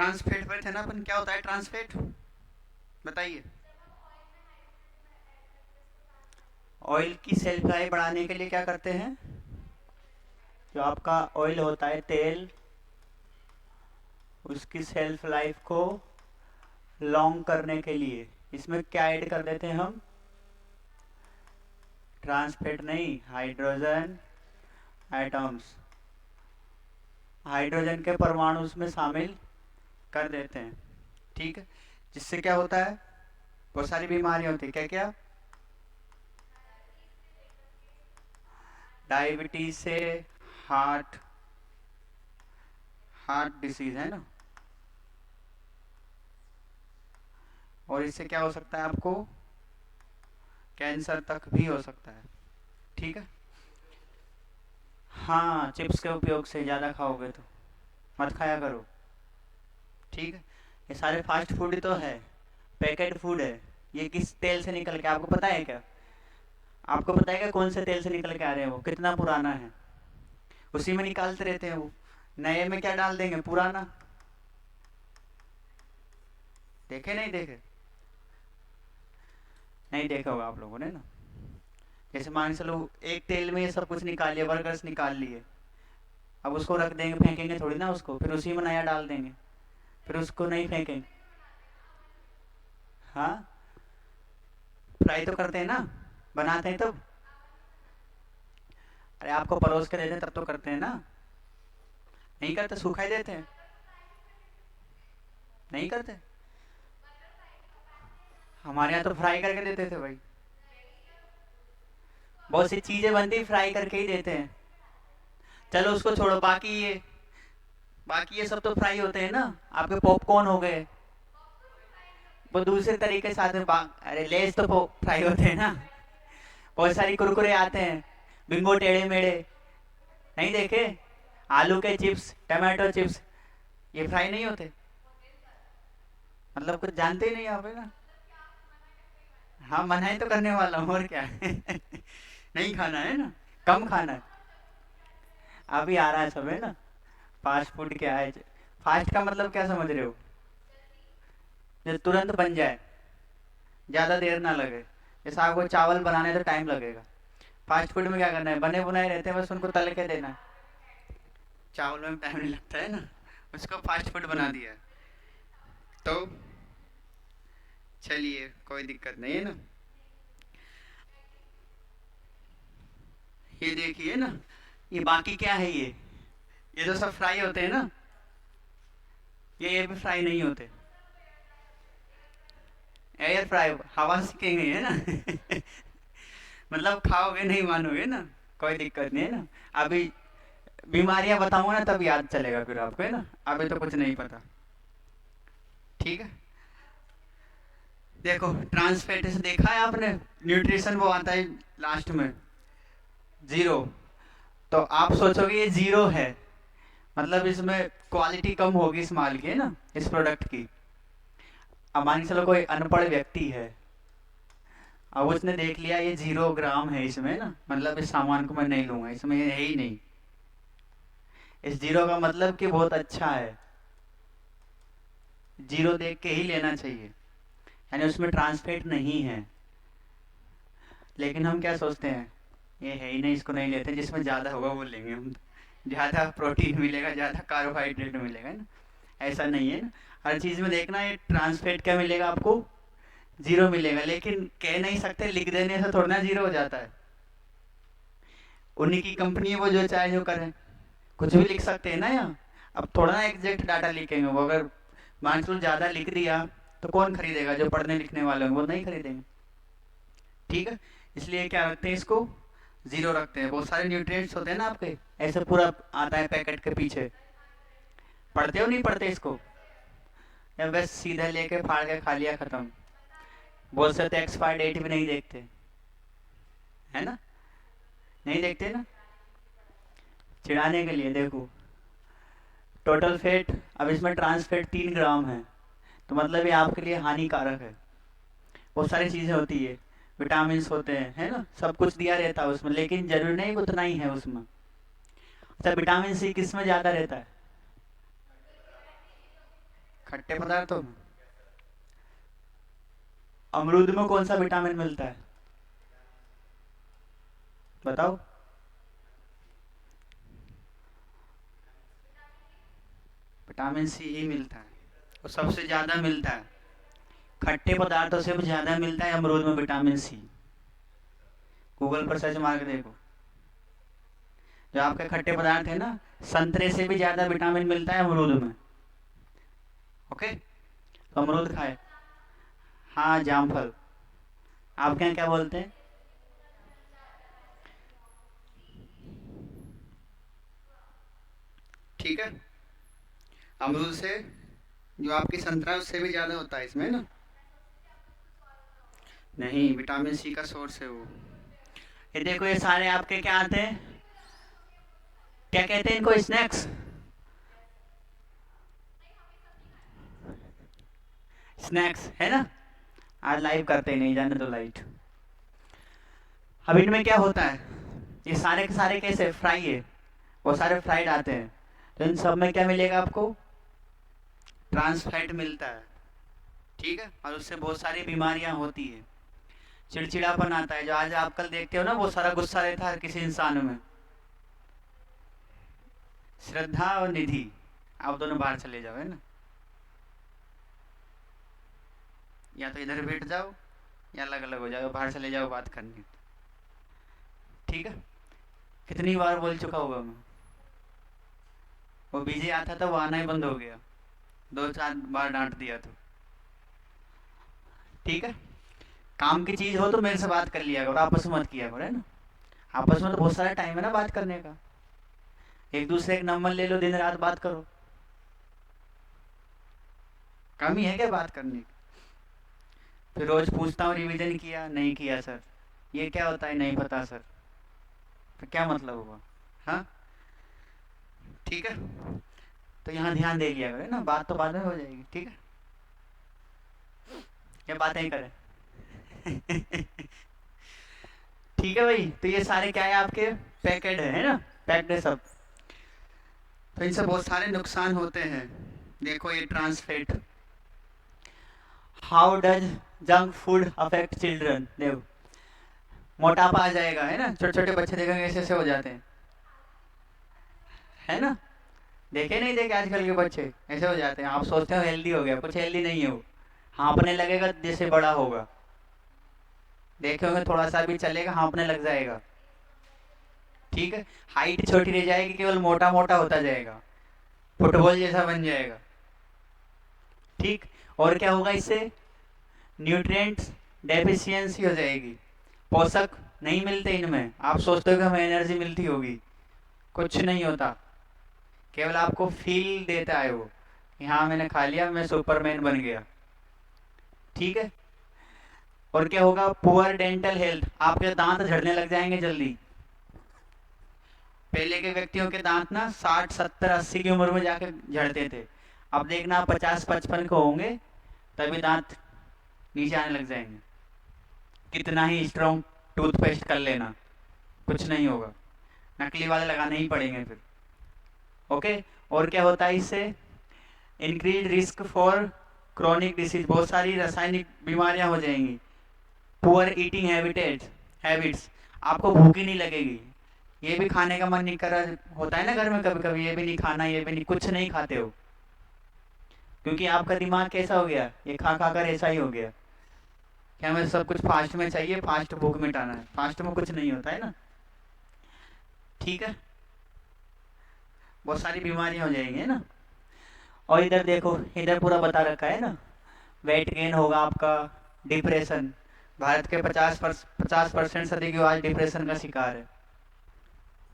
Trans fat पर थे ना अपन, क्या होता है ट्रांसफेट, बताइए। ऑयल की सेल्फ लाइफ बढ़ाने के लिए क्या करते हैं, जो आपका ऑयल होता है तेल, उसकी सेल्फ लाइफ को लॉन्ग करने के लिए इसमें क्या ऐड कर देते हैं हम, ट्रांसफेट नहीं, हाइड्रोजन एटम्स, हाइड्रोजन के परमाणु उसमें शामिल कर देते हैं। ठीक है, जिससे क्या होता है, बहुत सारी बीमारियां होती है। क्या क्या, डायबिटीज से हार्ट हार्ट डिसीज है ना, और इससे क्या हो सकता है आपको, कैंसर तक भी हो सकता है। ठीक है, हाँ चिप्स के उपयोग से ज़्यादा खाओगे तो मत खाया करो। ठीक है, ये सारे फास्ट फूड तो है, पैकेट फूड है, ये किस तेल से निकल के आपको पता है क्या, आपको पता है क्या कौन से तेल से निकल के आ रहे हैं, वो कितना पुराना है, उसी में निकालते रहते हैं वो, नए में क्या डाल देंगे, पुराना। देखे नहीं देखे, नहीं देखा होगा आप लोगों ने ना। जैसे मान के चलो एक तेल में ये सब कुछ निकाल लिया, बर्गर्स निकाल लिए, अब उसको रख देंगे, फेंकेंगे थोड़ी ना उसको, फिर उसी में नया डाल देंगे, फिर उसको नहीं फेंकेंगे। हाँ, फ्राई तो करते हैं ना, बनाते हैं तब, अरे आपको परोस के देते हैं तब तो करते हैं ना, नहीं करते, सूखा ही देते हैं, नहीं करते। हमारे यहाँ तो फ्राई करके देते थे भाई, बहुत सी चीजें बनती फ्राई करके ही देते हैं। चलो उसको छोड़ो, बाकी ये सब तो फ्राई होते हैं ना, आपके पॉपकॉर्न हो गए, वो दूसरे तरीके से आते हैं, अरे लेस तो फ्राई होते हैं ना, बहुत सारी कुरकुरे आते हैं, बिंगो टेढ़े मेढ़े, नहीं देखे, आलू के चिप्स, टमाटो चिप्स, ये फ्राई नहीं होते, मतलब कुछ जानते ही नहीं आप है ना। हाँ मनाही तो करने वाला हूँ, और क्या नहीं खाना है ना, कम खाना है, अभी आ रहा है सब है ना, फास्ट फूड क्या है, फास्ट का मतलब क्या समझ रहे हो, जो तुरंत बन जाए, ज़्यादा देर ना लगे, जैसे आपको चावल बनाने तो टाइम लगेगा, फास्ट फूड में क्या करना है, बने बुनाए रहते हैं, बस उनको तल के देना है, चावल में टाइम नहीं लगता है ना, उसको फास्ट फूड बना दिया है। तो चलिए कोई दिक्कत नहीं है ना, ये देखिए ना, ये बाकी क्या है, ये तो सब फ्राई होते हैं ना, ये भी फ्राई नहीं होते, एयर फ्राई हवा सीखेंगे है ना मतलब खाओगे नहीं मानोगे ना, कोई दिक्कत नहीं है ना, अभी बीमारियां बताऊंगा ना तब याद चलेगा फिर आपको है ना, अभी तो कुछ नहीं पता। ठीक है, देखो ट्रांसफैट से देखा है आपने, न्यूट्रिशन वो आता है लास्ट में जीरो, तो आप सोचोगे ये जीरो है, मतलब इसमें क्वालिटी कम होगी इस माल की है ना, इस प्रोडक्ट की। अब मान के चलो कोई अनपढ़ व्यक्ति है, अब उसने देख लिया ये 0 ग्राम है इसमें ना, मतलब इस सामान को मैं नहीं लूंगा, इसमें ये है ही नहीं, इस जीरो का मतलब कि बहुत अच्छा है, जीरो देख के ही लेना चाहिए, यानी उसमें ट्रांसफेट नहीं है। लेकिन हम क्या सोचते हैं, ये है ही नहीं, इसको नहीं लेते, जिसमें ज़्यादा होगा वो लेंगे हम, ज़्यादा प्रोटीन मिलेगा, ज़्यादा कार्बोहाइड्रेट मिलेगा ना, ऐसा नहीं है ना, हर चीज़ में देखना, ये ट्रांसफेट क्या मिलेगा आपको, जीरो मिलेगा, लेकिन कह नहीं सकते, लिख देने से थोड़ा ना जीरो हो जाता है, उन्हीं की कंपनी है वो, जो चाहे जो करें, कुछ भी लिख सकते हैं ना यहाँ, अब थोड़ा ना एग्जैक्ट डाटा लिखेंगे, वो अगर मान लो ज़्यादा लिख दिया तो कौन खरीदेगा, जो पढ़ने लिखने वाले होंगे वो नहीं खरीदेंगे। ठीक है, इसलिए क्या रखते हैं इसको, जीरो रखते हैं। बहुत सारे न्यूट्रिएंट्स होते हैं ना आपके, ऐसे पूरा आता है पैकेट के पीछे, पढ़ते हो नहीं पढ़ते इसको, या बस सीधा लेके फाड़ के खा लिया खत्म, बहुत से तो एक्सपायर डेट भी नहीं देखते है ना, नहीं देखते ना, चिढ़ाने के लिए। देखो टोटल फेट, अब इसमें ट्रांस फेट 3 ग्राम है, तो मतलब ये आपके लिए हानिकारक है। बहुत सारी चीज़ें होती है, विटामिन होते हैं है ना, सब कुछ दिया रहता है उसमें, लेकिन जरूरी नहीं उतना ही है उसमें। अच्छा विटामिन सी किस में ज़्यादा रहता है, खट्टे पदार्थों में अमरूद में कौन सा विटामिन मिलता है बताओ? विटामिन सी ही मिलता है, और सबसे ज्यादा मिलता है। खट्टे पदार्थों से भी ज्यादा मिलता है अमरूद में विटामिन सी। गूगल पर सर्च मार के देखो। जो आपके खट्टे पदार्थ है ना, संतरे से भी ज्यादा विटामिन मिलता है अमरूद में। ओके, तो अमरूद खाए। हाँ, जामफल। आपके यहाँ क्या बोलते हैं? ठीक है, अमरूद से जो आपकी संतरा है उससे भी ज्यादा होता है इसमें ना। नहीं, विटामिन सी का सोर्स है वो। ये देखो, ये सारे आपके क्या आते हैं, क्या कहते हैं इनको, स्नैक्स। स्नैक्स है ना। आज लाइव करते ही नहीं, जाने दो लाइट। अब इनमें क्या होता है, ये सारे के सारे कैसे फ्राई है, वो सारे फ्राइड आते हैं। तो इन सब में क्या मिलेगा आपको? ट्रांस फैट मिलता है। ठीक है, और उससे बहुत सारी बीमारियां होती है। चिड़चिड़ापन आता है, जो आज आप कल देखते हो ना, वो सारा गुस्सा रहता है हर किसी इंसान में। श्रद्धा और निधि, आप दोनों बाहर चले जाओ, है ना। या तो इधर बैठ जाओ या अलग अलग हो जाओ, बाहर चले जाओ बात करने। ठीक है, कितनी बार बोल चुका होगा मैं। वो बीजे आता था, वो आना ही बंद हो गया, 2-4 बार डांट दिया तो। ठीक है, काम की चीज हो तो मेरे से बात कर लिया करो, आपस में मत किया करो, है ना। आपस में तो बहुत सारा टाइम है ना बात करने का। एक दूसरे का नंबर ले लो, दिन रात बात करो। कमी है क्या बात करने की? फिर रोज पूछता हूँ रिवीजन किया नहीं किया सर, ये क्या होता है नहीं पता सर, तो क्या मतलब हुआ? हाँ, ठीक है, तो यहाँ ध्यान दे लिया करो, है ना। बात तो बाद में हो जाएगी, ठीक है। ये बातें ही करें। ठीक है भाई, तो ये सारे क्या है आपके, पैकेट है ना, पैक्ड है सब। तो इनसे बहुत सारे नुकसान होते हैं। देखो ये trans fat, how does junk food affect children. देखो, मोटापा आ जाएगा, है ना। छोटे छोटे बच्चे देखेंगे ऐसे ऐसे हो जाते हैं, है ना। देखे नहीं देखे आजकल के बच्चे ऐसे हो जाते हैं, आप सोचते हो हेल्दी हो गया, कुछ हेल्दी नहीं है वो। हाँपने लगेगा जैसे बड़ा होगा, देखे होंगे थोड़ा सा भी चलेगा हाँपने लग जाएगा। ठीक है, हाइट छोटी रह जाएगी, केवल मोटा मोटा होता जाएगा, फुटबॉल जैसा बन जाएगा। ठीक, और क्या होगा इससे? न्यूट्रिएंट्स डेफिशिएंसी हो जाएगी, पोषक नहीं मिलते इनमें। आप सोचते हो कि हमें एनर्जी मिलती होगी, कुछ नहीं होता। केवल आपको फील देता है वो कि हाँ मैंने खा लिया, मैं सुपरमैन बन गया। ठीक है, और क्या होगा? पुअर डेंटल हेल्थ, आपके दांत झड़ने लग जाएंगे जल्दी। पहले के व्यक्तियों के दांत ना 60, 70, 80 की उम्र में जाके झड़ते थे। अब देखना आप 50, 55 को होंगे तभी दांत नीचे आने लग जाएंगे। कितना ही स्ट्रॉन्ग टूथपेस्ट कर लेना, कुछ नहीं होगा, नकली वाले लगाने ही पड़ेंगे फिर। ओके, और क्या होता है इससे? Increase risk for chronic disease, बहुत सारी रासायनिक बीमारियां हो जाएंगी। पुअर ईटिंग हैबिट्स, आपको भूख ही नहीं लगेगी, ये भी खाने का मन नहीं कर रहा होता है ना घर में कभी कभी, ये भी नहीं खाना, ये भी नहीं, कुछ नहीं खाते हो, क्योंकि आपका दिमाग कैसा हो गया, ये खा खा कर ऐसा ही हो गया कि हमें सब कुछ फास्ट में चाहिए, फास्ट भूख मिटाना है। फास्ट में कुछ नहीं होता है ना। ठीक है, बहुत सारी बीमारियां हो जाएंगी, है ना। और इधर देखो, इधर पूरा बता रखा है ना, वेट गेन होगा आपका, डिप्रेशन, भारत के 50% से अधिक युवा आज डिप्रेशन का शिकार है।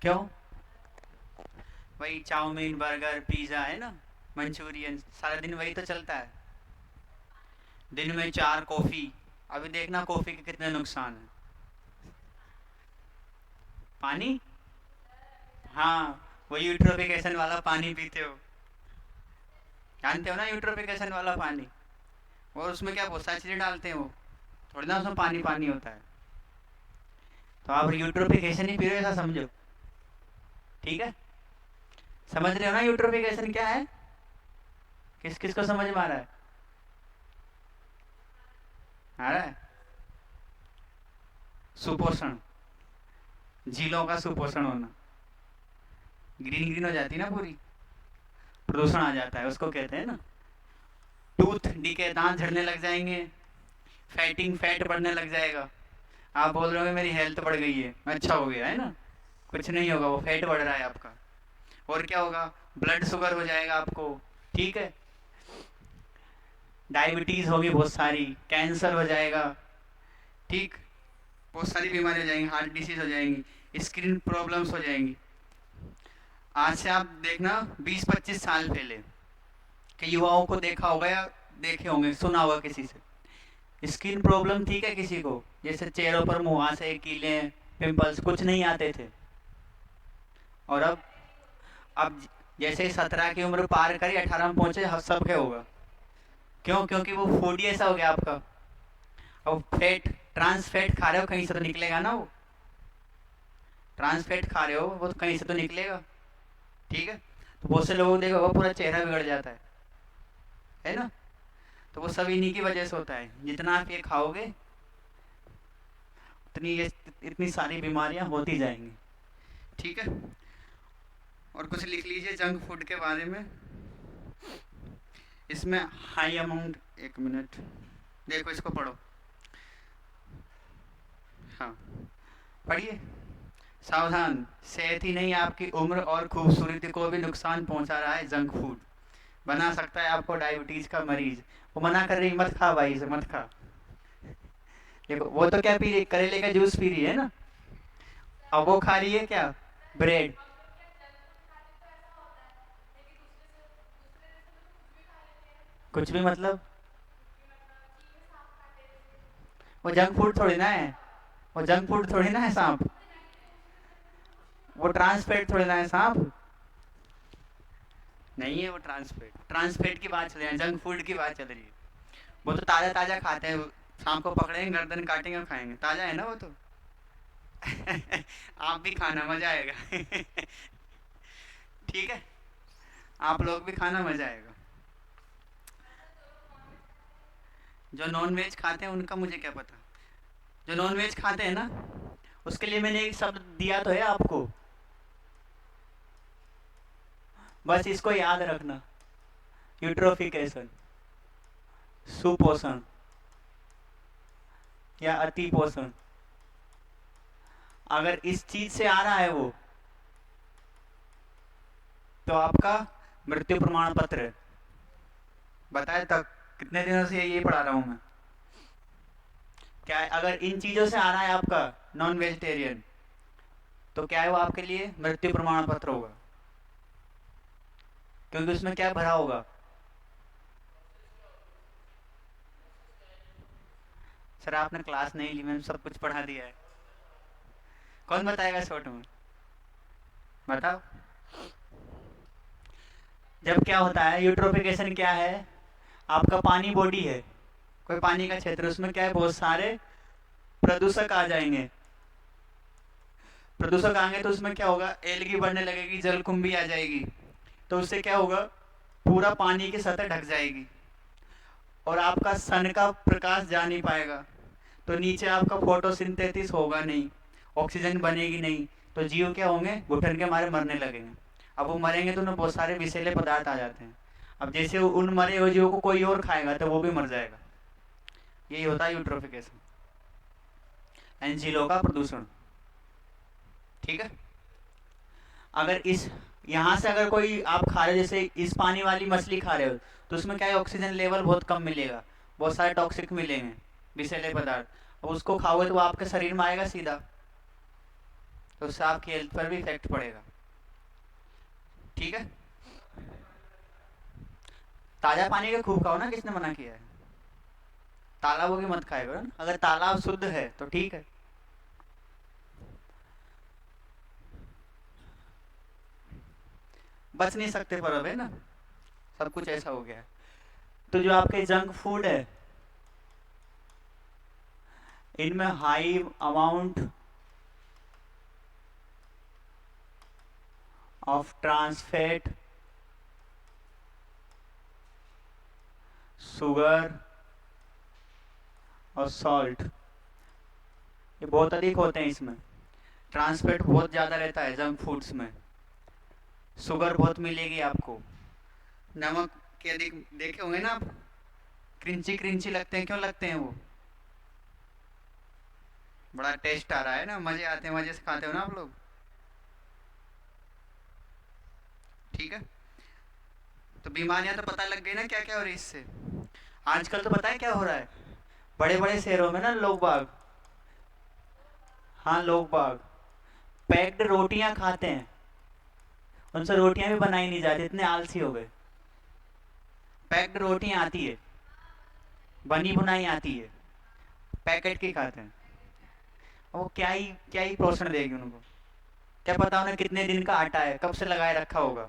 क्यों? वही चाउमीन, बर्गर, पिज्जा, है ना, मंचूरियन, सारा दिन वही तो चलता है। दिन में 4 कॉफी, अभी देखना कॉफी के कितने नुकसान है। पानी, हाँ, वो यूट्रोफिकेशन वाला पानी पीते हो, जानते हो ना, यूट्रोफिकेशन वाला पानी। और उसमें क्या बहुत सारी चीजें डालते हैं वो, थोड़ी ना उसमें पानी पानी होता है। तो आप यूट्रोफिकेशन ही पी रहे हो ऐसा समझो। ठीक है, समझ रहे हो ना यूट्रोफिकेशन क्या है? किस किस को समझ में आ रहा है? आ रहा है? सुपोषण, झीलों का सुपोषण होना, ग्रीन ग्रीन हो जाती है ना पूरी, प्रदूषण आ जाता है, उसको कहते हैं ना टूथ डीके, दांत झड़ने लग जाएंगे, फैटिंग, फैट बढ़ने लग जाएगा। आप बोल रहे हो मेरी हेल्थ बढ़ गई है, अच्छा हो गया है ना? कुछ नहीं होगा, वो फैट बढ़ रहा है आपका। और क्या होगा? ब्लड शुगर हो जाएगा आपको, ठीक है, डायबिटीज होगी बहुत सारी, कैंसर हो जाएगा, ठीक, बहुत सारी बीमारी हो जाएंगी, हार्ट डिसीज हो जाएंगी, स्किन प्रॉब्लम्स हो जाएंगी। आज से आप देखना 20-25 साल पहले के युवाओं को देखा होगा या देखे होंगे, सुना होगा किसी से, स्किन प्रॉब्लम ठीक है किसी को, जैसे चेहरों पर मुहासे, कीले, पिंपल्स, कुछ नहीं आते थे। और अब जैसे 17 की उम्र पार करी, 18 में पहुंचे, सबके होगा। क्यों? क्योंकि वो फूड ही ऐसा हो गया आपका। अब फैट, ट्रांस फैट खा रहे हो, कहीं से तो निकलेगा ना वो, ट्रांस फैट खा रहे हो वो तो कहीं से तो निकलेगा, ठीक है। तो बहुत से लोगों को देखो वो पूरा चेहरा बिगड़ जाता है ना? तो वो सब इन्हीं की वजह से होता है। जितना आप ये खाओगे उतनी ये इतनी सारी बीमारियां होती जाएंगी, ठीक है। और कुछ लिख लीजिए जंक फूड के बारे में। इसमें हाई अमाउंट, एक मिनट, देखो इसको पढ़ो, हाँ पढ़िए। सावधान, सेहत ही नहीं आपकी उम्र और खूबसूरती को भी नुकसान पहुंचा रहा है जंक फूड, बना सकता है आपको डायबिटीज का मरीज। वो मना कर रही, मत खा भाई, इसे मत खा। देखो वो तो क्या पी रही, करेले का जूस पी रही है ना, अब वो खा रही है क्या? ब्रेड। कुछ भी मतलब? वो जंक फूड थोड़ी ना है, वो जंक फूड थोड़ी ना है सांप, वो ट्रांसफैट थोड़ी ना है सांप, नहीं है वो ट्रांसफैट। ट्रांसफैट की बात चल रही है, जंक फूड की बात चल रही है। वो तो ताजा ताजा खाते हैं, शाम को पकड़ेंगे, गर्दन काटेंगे और खाएंगे, ताजा है ना वो तो। आप भी खाना, मजा आएगा। ठीक है, आप लोग भी खाना, मजा आएगा। जो नॉन वेज खाते हैं उनका मुझे क्या पता, जो नॉन वेज खाते हैं ना, उसके लिए मैंने एक शब्द दिया तो है आपको, बस इसको याद रखना, यूट्रोफिकेशन, सुपोषण या अति पोषण। अगर इस चीज से आ रहा है वो, तो आपका मृत्यु प्रमाण पत्र है। बताए तक कितने दिनों से ये पढ़ा रहा हूं मैं। क्या है, अगर इन चीजों से आ रहा है आपका नॉन वेजिटेरियन, तो क्या है वो आपके लिए मृत्यु प्रमाण पत्र होगा, क्योंकि उसमें क्या भरा होगा? सर आपने क्लास नहीं ली, मैंने सब कुछ पढ़ा दिया है। कौन बताएगा शॉर्ट में? बताओ। जब क्या होता है, यूट्रोफिकेशन क्या है, आपका पानी बॉडी है, कोई पानी का क्षेत्र, उसमें क्या है, बहुत सारे प्रदूषक आ जाएंगे। प्रदूषक आएंगे तो उसमें क्या होगा, एलगी बढ़ने लगेगी, जलकुंभी आ जाएगी, तो उससे क्या होगा, पूरा पानी की सतह ढक जाएगी और आपका सन का प्रकाश जा नहीं पाएगा, तो नीचे आपका फोटोसिंथेसिस होगा नहीं, ऑक्सीजन बनेगी नहीं, तो जीव क्या होंगे, घुटन के मारे मरने लगेंगे। अब वो मरेंगे तो उन्हें बहुत सारे विषैले पदार्थ आ जाते हैं। अब जैसे उन मरे हुए जीवों को कोई और खाएगा तो वो भी मर जाएगा। यही होता है यूट्रोफिकेशन, एनजीलो का प्रदूषण, ठीक है। अगर इस यहाँ से अगर कोई आप खा रहे हो, जैसे इस पानी वाली मछली खा रहे हो, तो उसमें क्या है, ऑक्सीजन लेवल बहुत कम मिलेगा, बहुत सारे टॉक्सिक मिलेंगे, विषैले पदार्थ। अब उसको खाओगे तो वो आपके शरीर में आएगा सीधा, तो उससे आपकी हेल्थ पर भी इफेक्ट पड़ेगा, ठीक है। ताजा पानी का खूब खाओ ना, किसने मना किया है? तालाबों की मत खाया करो ना, अगर तालाब शुद्ध है तो ठीक है। बच नहीं सकते पर अब, है ना, सब कुछ ऐसा हो गया है। तो जो आपके जंक फूड है, इनमें high amount of trans fat, sugar और सॉल्ट, ये बहुत अधिक होते हैं इसमें। ट्रांसफैट बहुत ज़्यादा रहता है जंक फूड्स में। शुगर बहुत मिलेगी आपको। नमक के अधिक देखे होंगे ना आप, क्रंची क्रंची लगते हैं, क्यों लगते हैं वो? बड़ा टेस्ट आ रहा है ना, मजे आते हैं, मजे से खाते हो ना आप लोग। ठीक है, तो बीमारियां तो पता लग गई ना क्या क्या हो रही है इससे। आजकल तो पता है क्या हो रहा है, बड़े बड़े शहरों में ना लोग बाग, हाँ लोग बाग पैक्ड रोटियां खाते हैं। उनसे रोटियां भी बनाई नहीं जाती, इतने आलसी हो गए। पैक्ड रोटियां आती है, बनी बुनाई आती है, पैकेट की खाते हैं। वो क्या ही पोषण देगी उनको, क्या पता उन्हें कितने दिन का आटा है, कब से लगाए रखा होगा।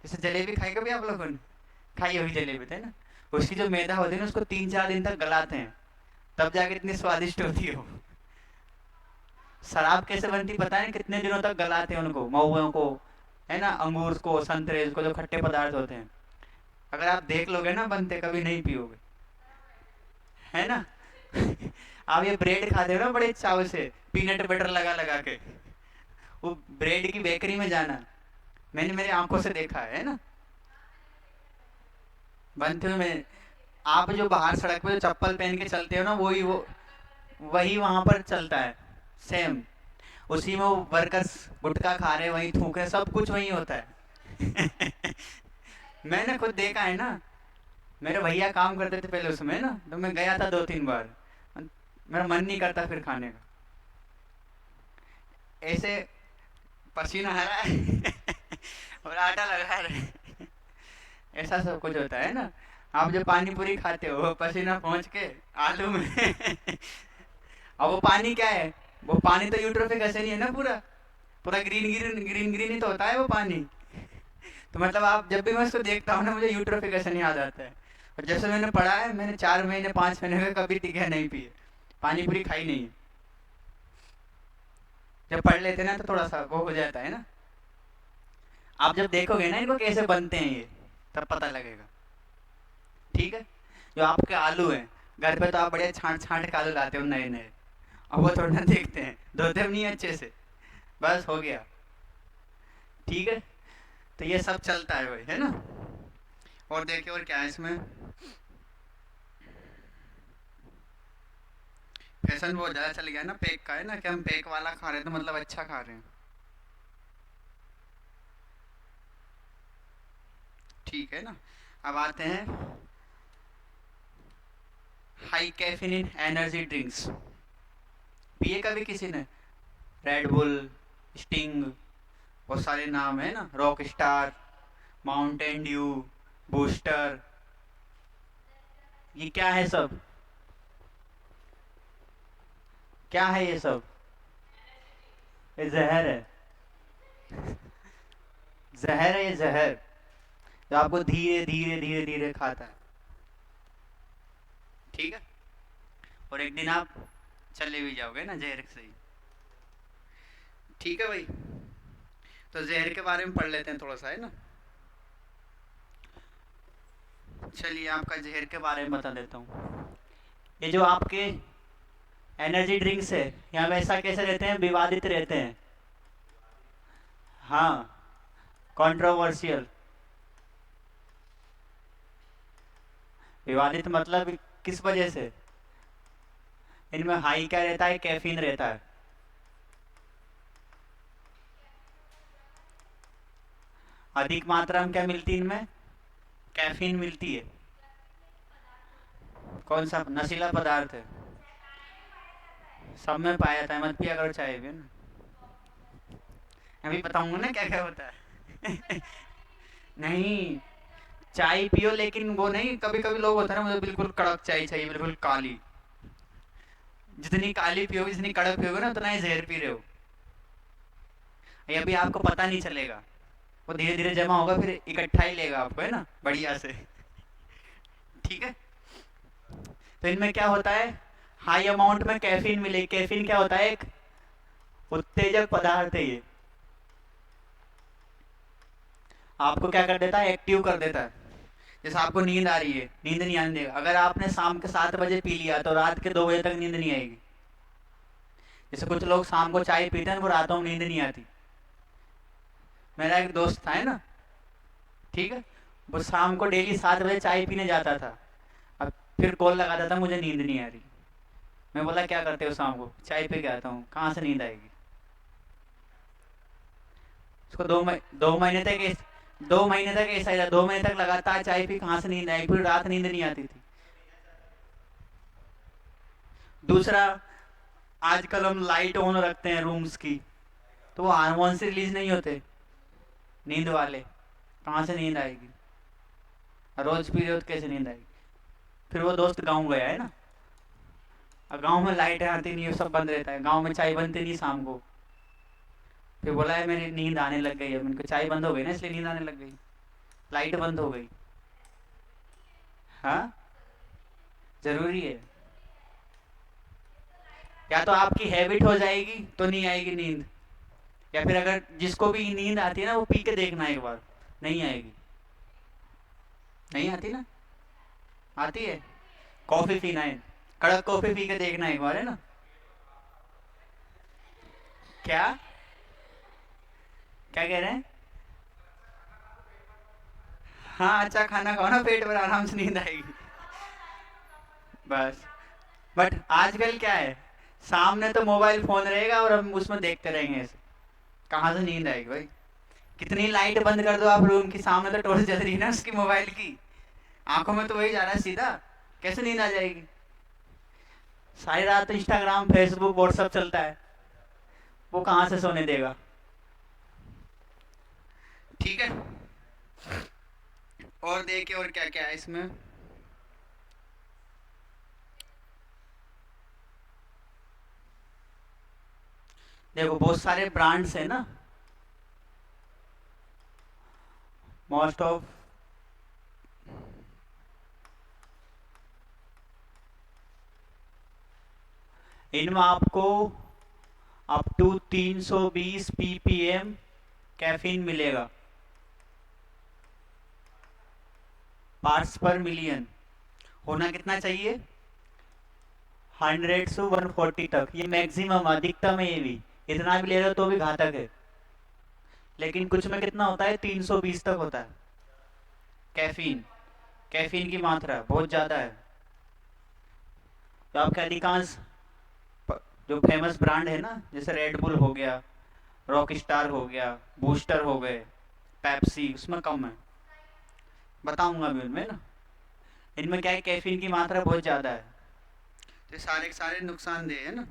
जैसे जलेबी खाई कभी आप लोगों ने, खाई हुई जलेबी थे ना, उसकी जो मैदा होती है ना उसको 3-4 दिन तक गलाते हैं, तब जाके इतनी स्वादिष्ट होती है वो। शराब कैसे बनती पता है, कितने दिनों तक गलाते हैं उनको, महुओं को, है ना, अंगूर को, संतरे को, जो खट्टे पदार्थ होते हैं। अगर आप देख लोगे ना बनते, कभी नहीं पियोगे, है ना। आप ये ब्रेड खाते हो ना बड़े चाव से, पीनट बटर लगा लगा के, वो ब्रेड की बेकरी में जाना, मैंने मेरी आंखों से देखा है ना, बनते हुए। मैं, आप जो बाहर सड़क पे जो चप्पल पहन के चलते हो ना, वही वहां पर चलता है, सेम उसी में वो वर्कर्स गुटखा खा रहे, वही थूक रहे, सब कुछ वही होता है। मैंने खुद देखा है ना, मेरे भैया काम करते थे पहले उसमें ना, तो मैं गया था 2-3 बार, मेरा मन नहीं करता फिर खाने का, ऐसे पसीना आ रहा है और आटा लगा रहे हैं। ऐसा सब कुछ होता है ना। आप जो पानी पूरी खाते हो, पसीना पहुंच के आलू में अब वो पानी क्या है, वो पानी तो यूट्रोफिक एसिड ही है ना, पूरा पूरा ग्रीन ग्रीन ग्रीन ग्रीन ही तो होता है वो पानी। तो मतलब आप, जब भी मैं उसको देखता हूँ ना, मुझे यूट्रोफिक एसिड याद आता है। और जैसे मैंने पढ़ा है, मैंने 4 महीने 5 महीने में कभी टिकिया नहीं पिए, पानी पूरी खाई नहीं है। जब पढ़ लेते ना तो थोड़ा सा वो हो जाता है ना। आप जब देखोगे ना इनको कैसे बनते हैं ये, तब पता लगेगा। ठीक है, जो आपके आलू हैं, घर पे तो आप बड़े छांट छांट के आलू लाते हो नए नए, अब वो थोड़ा ना देखते हैं, धोते भी नहीं है अच्छे से, बस हो गया। ठीक है, तो ये सब चलता है भाई, है ना। और देखिए और क्या है इसमें, फैशन बहुत ज़्यादा चल गया ना पैक का, है ना, कि हम पैक वाला खा रहे हैं तो मतलब अच्छा खा रहे हैं। ठीक है ना। अब आते हैं हाई कैफीन एनर्जी ड्रिंक्स, पिए कभी किसी ने? रेड बुल, स्टिंग, बहुत सारे नाम है ना, rock star, Mountain Dew, booster, ये क्या है सब, क्या है ये सब? ये जहर है, जहर है ये, जहर जो आपको धीरे धीरे धीरे धीरे खाता है। ठीक है, और एक दिन आप चले भी जाओगे ना जहर से ही। ठीक है भाई, तो जहर के बारे में पढ़ लेते हैं थोड़ा सा, है ना। चलिए आपका जहर के बारे में बता देता हूँ। ये जो आपके एनर्जी ड्रिंक्स है, यहाँ वैसा कैसे रहते हैं, विवादित रहते हैं। हाँ, कंट्रोवर्शियल। विवादित मतलब किस वजह से? इनमें हाई क्या रहता है, कैफीन रहता है। अधिक मात्रा में क्या मिलती है इनमें, कैफीन मिलती है। कौन सा नशीला पदार्थ है? सब में पाया जाता है, मत पिया करो चाय भी ना, अभी बताऊंगा ना क्या क्या होता है। नहीं, चाय पियो, लेकिन वो नहीं, कभी कभी लोग होता है ना, मुझे बिल्कुल कड़क चाय चाहिए, बिल्कुल काली। जितनी काली पियोगे, जितनी कड़क पियोगे ना, उतना ही जहर पी रहे हो। ये अभी आपको पता नहीं चलेगा, वो धीरे धीरे जमा होगा, फिर इकट्ठा ही लेगा आपको, है ना, बढ़िया से। ठीक है, तो इनमें क्या होता है, हाई अमाउंट में कैफीन मिले। कैफीन क्या होता है, एक उत्तेजक पदार्थ है ये, आपको क्या कर देता है, एक्टिव कर देता है। जैसे आपको नींद आ रही है, नींद नहीं आने देगा। अगर आपने शाम के 7 बजे पी लिया तो रात के 2 बजे तक नींद नहीं आएगी। जैसे कुछ लोग शाम को चाय पीते हैं, वो रातों में नींद नहीं आती। मेरा एक दोस्त था, है ना, ठीक है, वो शाम को डेली 7 बजे चाय पीने जाता था। अब फिर कॉल लगाता था, मुझे नींद नहीं आ रही। मैं बोला क्या करते हो शाम को? चाय पी के आता हूँ। कहाँ से नींद आएगी? उसको 2 महीने तक 2 महीने तक ऐसा ही था। 2 महीने तक लगातार चाय पी, कहाँ से नींद आएगी? फिर रात नींद नहीं आती थी। दूसरा, आजकल हम लाइट ऑन रखते हैं रूम्स की, तो वो हार्मोन से रिलीज नहीं होते नींद वाले। कहाँ से नींद आएगी? रोज पी रहे हो तो कैसे नींद आएगी? फिर वो दोस्त गाँव गया, है ना, और गाँव में लाइट आती नहीं है, सब बंद रहता है, गाँव में चाय बनती नहीं शाम को। फिर बोला है मेरी नींद आने लग गई है। उनको चाय बंद हो गई ना, इसलिए नींद आने लग गई, लाइट बंद हो गई। हाँ, जरूरी है। या तो आपकी हैबिट हो जाएगी तो नहीं आएगी नींद, या फिर अगर जिसको भी नींद आती है ना, वो पी के देखना एक बार, नहीं आएगी। नहीं आती ना? आती है। कॉफी पीना है, कड़क कॉफी पी के देखना एक बार, है ना। क्या क्या कह रहे हैं? हाँ, अच्छा खाना खाओ ना, पेट भर आराम से नींद आएगी। बस। बट आजकल क्या है, सामने तो मोबाइल फोन रहेगा और हम उसमें देखते रहेंगे ऐसे, कहाँ से नींद आएगी भाई? कितनी लाइट बंद कर दो आप रूम की, सामने तो टॉर्च जल रही है ना उसकी, मोबाइल की, आंखों में तो वही जा रहा है सीधा, कैसे नींद आ जाएगी? सारी रात इंस्टाग्राम फेसबुक व्हाट्सअप चलता है, वो कहाँ से सोने देगा? ठीक है। और देखिए और क्या क्या है इसमें। देखो बहुत सारे ब्रांड्स है ना, मोस्ट ऑफ, इनमें आपको अप टू 320 ppm कैफीन मिलेगा, पार्ट्स पर मिलियन। होना कितना चाहिए? 100 से 140 तक, ये मैक्सिमम, अधिकतम है ये भी। इतना भी ले रहे हो तो भी घातक है। लेकिन कुछ में कितना होता है? 320 तक होता है कैफीन। कैफीन की मात्रा बहुत ज़्यादा है। तो आपके अधिकांश जो फेमस ब्रांड है ना, जैसे रेड बुल हो गया, रॉक स्टार हो गया, बूस्टर हो गए, पेप्सी, उसमें कम है। बताऊंगा अभी उनमें ना, इनमें क्या है, कैफीन की मात्रा बहुत ज़्यादा है, तो सारे के सारे नुकसानदेह है ना।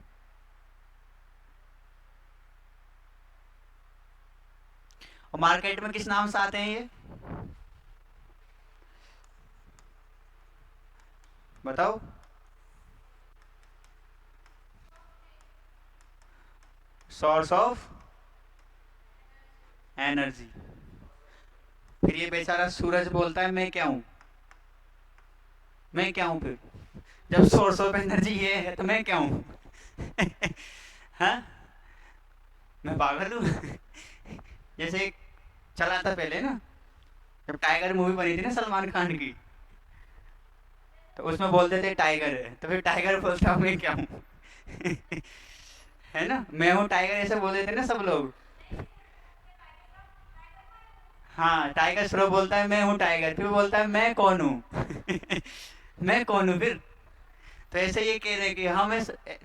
और मार्केट में किस नाम से आते हैं ये? बताओ। Source of energy. फिर ये बेचारा सूरज बोलता है मैं क्या हूं? मैं क्या हूं फिर? जब सोर्स ऑफ एनर्जी ये है तो मैं क्या हूं? हाँ, मैं पागल हूँ? जैसे एक चला था पहले ना, जब टाइगर मूवी बनी थी ना सलमान खान की, तो उसमें बोलते थे टाइगर है, तो फिर टाइगर बोलता हूँ मैं क्या हूँ? है ना, मैं हूँ टाइगर, ऐसे बोलते थे ना सब लोग। हाँ, टाइगर श्रॉफ बोलता है मैं हूँ टाइगर, फिर बोलता है मैं कौन हूँ? मैं कौन हूँ फिर? तो ऐसे ये कह रहे हैं कि हम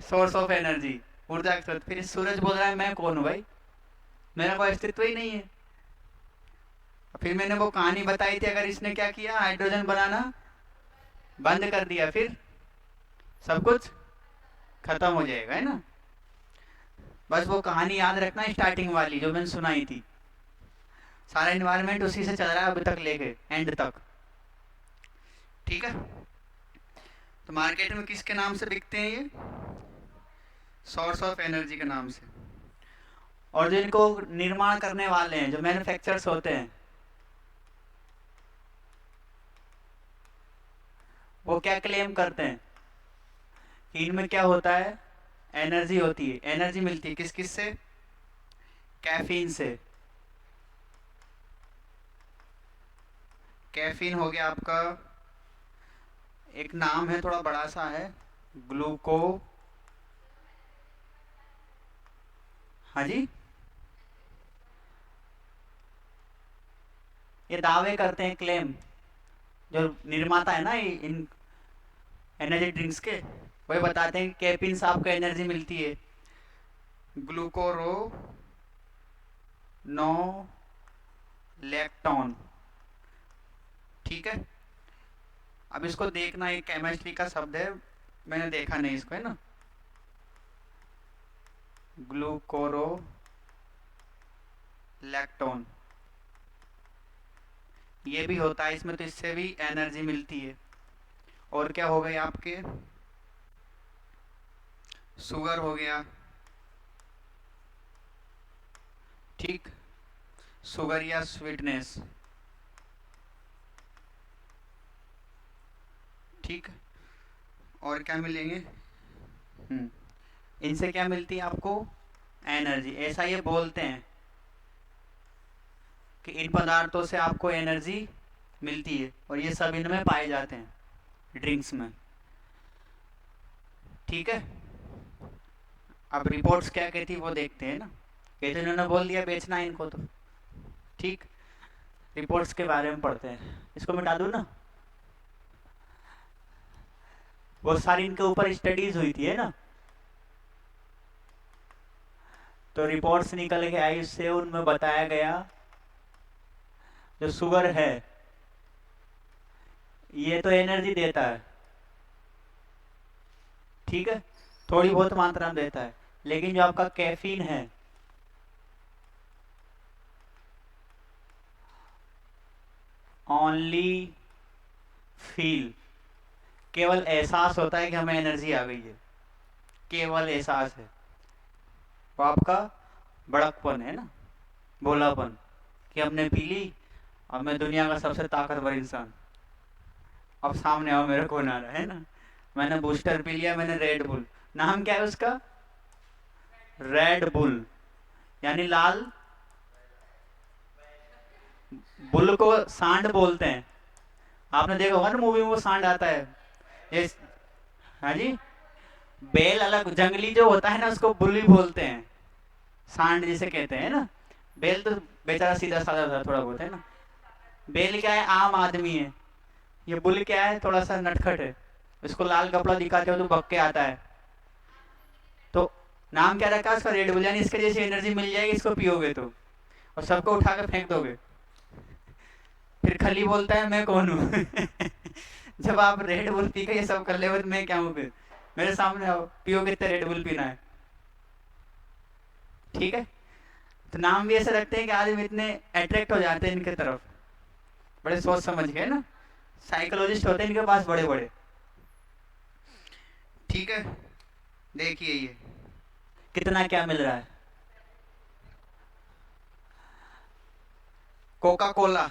सोर्स ऑफ एनर्जी, ऊर्जा के स्रोत। फिर सूरज बोल रहा है मैं कौन हूँ भाई? मेरा कोई अस्तित्व ही नहीं है। फिर मैंने वो कहानी बताई थी, अगर इसने क्या किया, हाइड्रोजन बनाना बंद कर दिया, फिर सब कुछ खत्म हो जाएगा, है ना। बस वो कहानी याद रखना, स्टार्टिंग वाली जो मैंने सुनाई थी। सारा इन्वायरमेंट उसी से चल रहा है अभी तक लेके एंड तक। ठीक है। तो मार्केट में किसके नाम से बिकते हैं ये? सोर्स ऑफ एनर्जी के नाम से। और जो इनको निर्माण करने वाले हैं, जो मैन्युफैक्चरर्स होते हैं, वो क्या क्लेम करते हैं कि इनमें क्या होता है, एनर्जी होती है। एनर्जी मिलती है किस किस से? कैफीन से। कैफीन हो गया आपका, एक नाम है थोड़ा बड़ा सा है, ग्लूको, हाँ जी, ये दावे करते हैं क्लेम, जो निर्माता है ना इन एनर्जी ड्रिंक्स के, वही बताते हैं कि कैफीन से आपको एनर्जी मिलती है। ग्लूकोरो नो लैक्टोन, ठीक है। अब इसको देखना, ये केमिस्ट्री का शब्द है, मैंने देखा नहीं इसको, है ना। ग्लूकोरो लैक्टोन, ये भी होता है इसमें, तो इससे भी एनर्जी मिलती है। और क्या हो गए आपके, शुगर हो गया, ठीक, शुगर या स्वीटनेस, ठीक। और क्या मिलेंगे, इनसे क्या मिलती है आपको, एनर्जी। ऐसा ये बोलते हैं कि इन पदार्थों से आपको एनर्जी मिलती है, और ये सब इनमें पाए जाते हैं ड्रिंक्स में, ठीक है। अब रिपोर्ट्स क्या कहती है वो देखते हैं ना, ये तो इन्होंने बोल दिया बेचना है इनको, तो ठीक, रिपोर्ट्स के बारे में पढ़ते हैं। इसको मिटा दूँ ना, वो सारी इनके ऊपर स्टडीज हुई थी, है ना, तो रिपोर्ट्स निकल के आई, उससे उनमें बताया गया जो शुगर है ये तो एनर्जी देता है, ठीक है, थोड़ी बहुत मात्रा में देता है, लेकिन जो आपका कैफीन है ओनली फील, केवल एहसास होता है कि हमें एनर्जी आ गई है, केवल एहसास है, वो आपका बड़कपन है ना, भोलापन, कि हमने पी ली, अब मैं दुनिया का सबसे ताकतवर इंसान, अब सामने आओ मेरे कौन आ रहा है ना, मैंने बूस्टर पी लिया, मैंने रेड बुल, नाम क्या है उसका, रेड बुल, यानी लाल, बुल को सांड बोलते हैं, आपने देखा होगा ना मूवी में वो सांड आता है, ये, हाँ जी, बेल अलग, जंगली जो होता है ना उसको बुल ही बोलते हैं, सांड जिसे कहते हैं ना, बेल तो बेचारा सीधा साधा था थोड़ा बहुत, है ना। बेल क्या है, आम आदमी है, ये बुल क्या है, थोड़ा सा नटखट है, इसको लाल कपड़ा दिखाते हो तो भग के आता है, तो नाम क्या रखा उसका, रेड बुल, यानी इसके जैसी एनर्जी मिल जाएगी इसको पियोगे तो, और सबको उठा के फेंक दोगे, फिर खली बोलता है मैं कौन हूँ जब आप रेड बुल पी के ये सब कर ले तो मैं क्या हूँ, फिर मेरे सामने आओ, पियो कितने रेड बुल पीना है, ठीक है। तो नाम भी ऐसे रखते हैं कि आदमी इतने अट्रैक्ट हो जाते हैं इनके तरफ, बड़े सोच समझ के ना, साइकोलॉजिस्ट होते हैं इनके पास बड़े बड़े, ठीक है। देखिए ये कितना क्या मिल रहा है, कोका कोला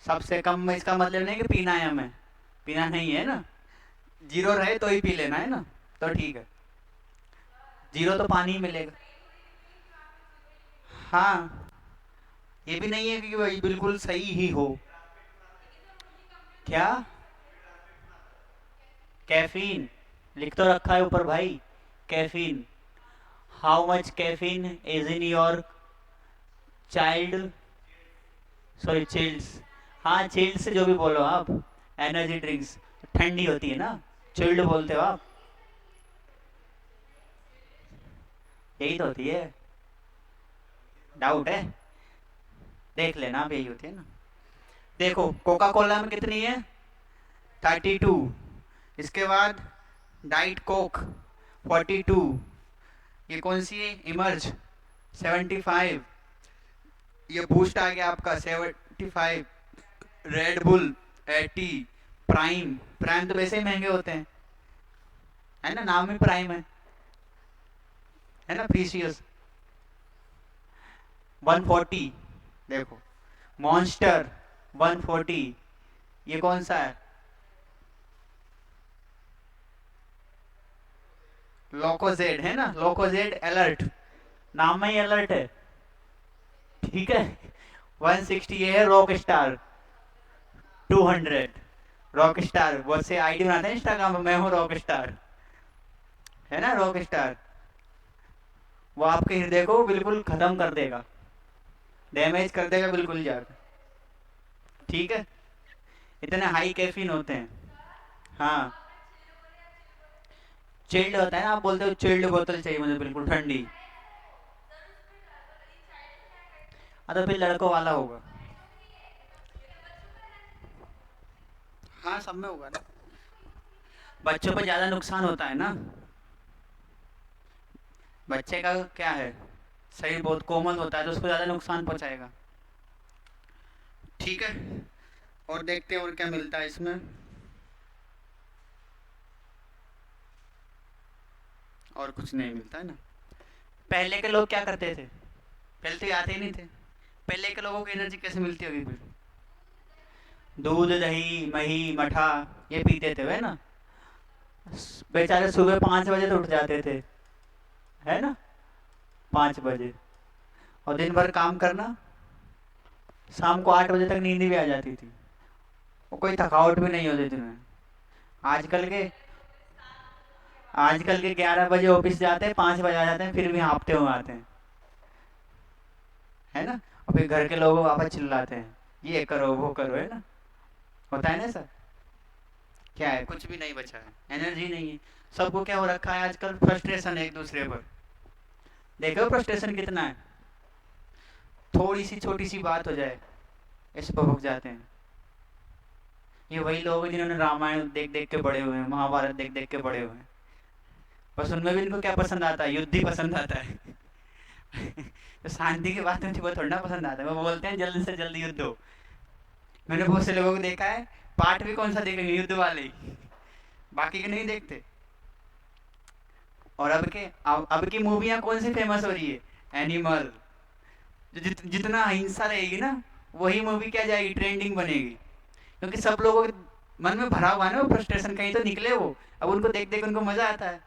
सबसे कम, इसका मतलब नहीं कि पीना है हमें, पीना नहीं है ना, जीरो रहे तो ही पी लेना है ना, तो ठीक है, जीरो तो पानी ही मिलेगा, हाँ, ये भी नहीं है कि भाई बिल्कुल सही ही हो, क्या, कैफीन लिख तो रखा है ऊपर भाई, caffeine, how much caffeine is in your child, sorry childs, हाँ चिल्ड्स जो भी बोलो आप, एनर्जी ड्रिंक्स ठंडी होती है ना, चिल्ड बोलते हो आप, यही तो होती है, डाउट है, देख लेना आप, यही होती है ना। देखो कोका कोला में कितनी है, 32, इसके बाद डाइट कोक 42, ये कौन सी है, इमर्ज 75, ये बूस्ट आ गया आपका 75, रेड बुल 80, प्राइम, प्राइम तो वैसे ही महंगे होते हैं, है ना, नाम ही प्राइम है ना, प्रीशियस 140, देखो मॉन्स्टर 140, ये कौन सा है, लोकोजेड, है ना, लोकोजेड अलर्ट, नाम में ही अलर्ट है, ठीक है, 160 ये है रॉक स्टार। 200 रॉक स्टार, बहुत से आईडी बनाते हैं इंस्टाग्राम में, मैं हूँ रॉक स्टार, है ना रॉक स्टार। वो आपके हृदय को बिल्कुल खत्म कर देगा, डैमेज कर देगा बिल्कुल जाकर। ठीक है, इतने हाई कैफीन होते हैं। हाँ, चिल्ड होता है ना, आप बोलते हो चिल्ड बोतल चाहिए मुझे बिल्कुल ठंडी। हाँ तो फिर लड़कों वाला होगा। हाँ सब में होगा ना, बच्चों पे ज्यादा नुकसान होता है ना। बच्चे का क्या है, शरीर बहुत कोमल होता है तो उसको ज्यादा नुकसान पहुंचाएगा। ठीक है, और देखते हैं और क्या मिलता है इसमें। और कुछ नहीं मिलता है ना। पहले के लोग क्या करते थे, पहले तो ये आते ही नहीं थे। पहले के लोगों को एनर्जी कैसे मिलती होगी फिर? दूध दही मही मठा ये पीते थे, है ना। बेचारे सुबह 5 बजे तो उठ जाते थे, है ना, 5 बजे, और दिन भर काम करना, शाम को 8 बजे तक नींद भी आ जाती थी, और कोई थकावट भी नहीं होती थी उन्हें। आजकल के आजकल के 11 बजे ऑफिस जाते हैं, 5 बजे आ जाते हैं, फिर भी हाँफते हुए आते हैं, है ना। और फिर घर के लोग वापस चिल्लाते हैं, ये करो वो करो, है ना। होता है ना सर। क्या है, कुछ भी नहीं बचा है, एनर्जी नहीं है। सबको क्या हो रखा है आजकल, फ्रस्ट्रेशन है एक दूसरे पर। देखो फ्रस्ट्रेशन कितना है, थोड़ी सी छोटी सी बात हो जाए ऐसे भभक जाते हैं। ये वही लोग हैं जिन्होंने रामायण देख देख के बड़े हुए हैं, महाभारत देख देख के बड़े हुए हैं, बस उनमें भी इनको क्या पसंद आता है, युद्ध ही पसंद आता है। तो शांति की बात मुझे बहुत थोड़ा ना पसंद आता है, वो बोलते हैं जल्द से जल्द युद्ध हो। मैंने बहुत से लोगों को देखा है, पार्ट भी कौन सा देखेंगे, युद्ध वाले ही, बाकी के नहीं देखते। और अब की मूवियाँ कौन सी फेमस हो रही है, एनिमल। जितना हिंसा रहेगी ना, वही मूवी क्या जाएगी, ट्रेंडिंग बनेगी। क्योंकि सब लोगों के मन में भरा हुआ है ना वो फ्रस्ट्रेशन, कहीं तो निकले वो। अब उनको देख देख उनको मजा आता है।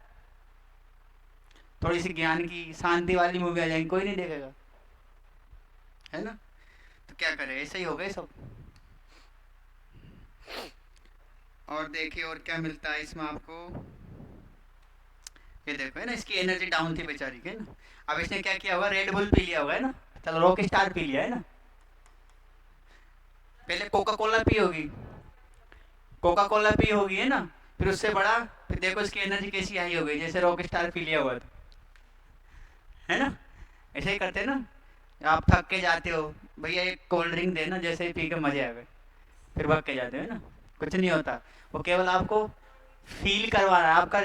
थोड़ी सी ज्ञान की शांति वाली मूवी आ जाएंगी, कोई नहीं देखेगा, है ना। तो क्या करें, ऐसे ही हो गए सब। और देखिए और क्या मिलता है इसमें आपको। ये देखो, है ना, इसकी एनर्जी डाउन थी बेचारी की, है ना। अब इसने क्या किया होगा, रेड बुल पी लिया होगा, है ना। चलो रॉक स्टार पी लिया, है ना। पहले कोका कोला पी होगी, कोका कोला पी होगी, है ना। फिर उससे बड़ा, फिर देखो इसकी एनर्जी कैसी आई होगी, जैसे रॉक स्टार पी लिया हुआ था, है ना। ऐसे ही करते हैं ना, आप थक के जाते हो, भैया एक कोल्ड ड्रिंक देना, जैसे ही पी के मजे आ गए, फिर भाग के जाते हो, है ना। कुछ नहीं होता, वो केवल आपको फील करवा रहा है, आपका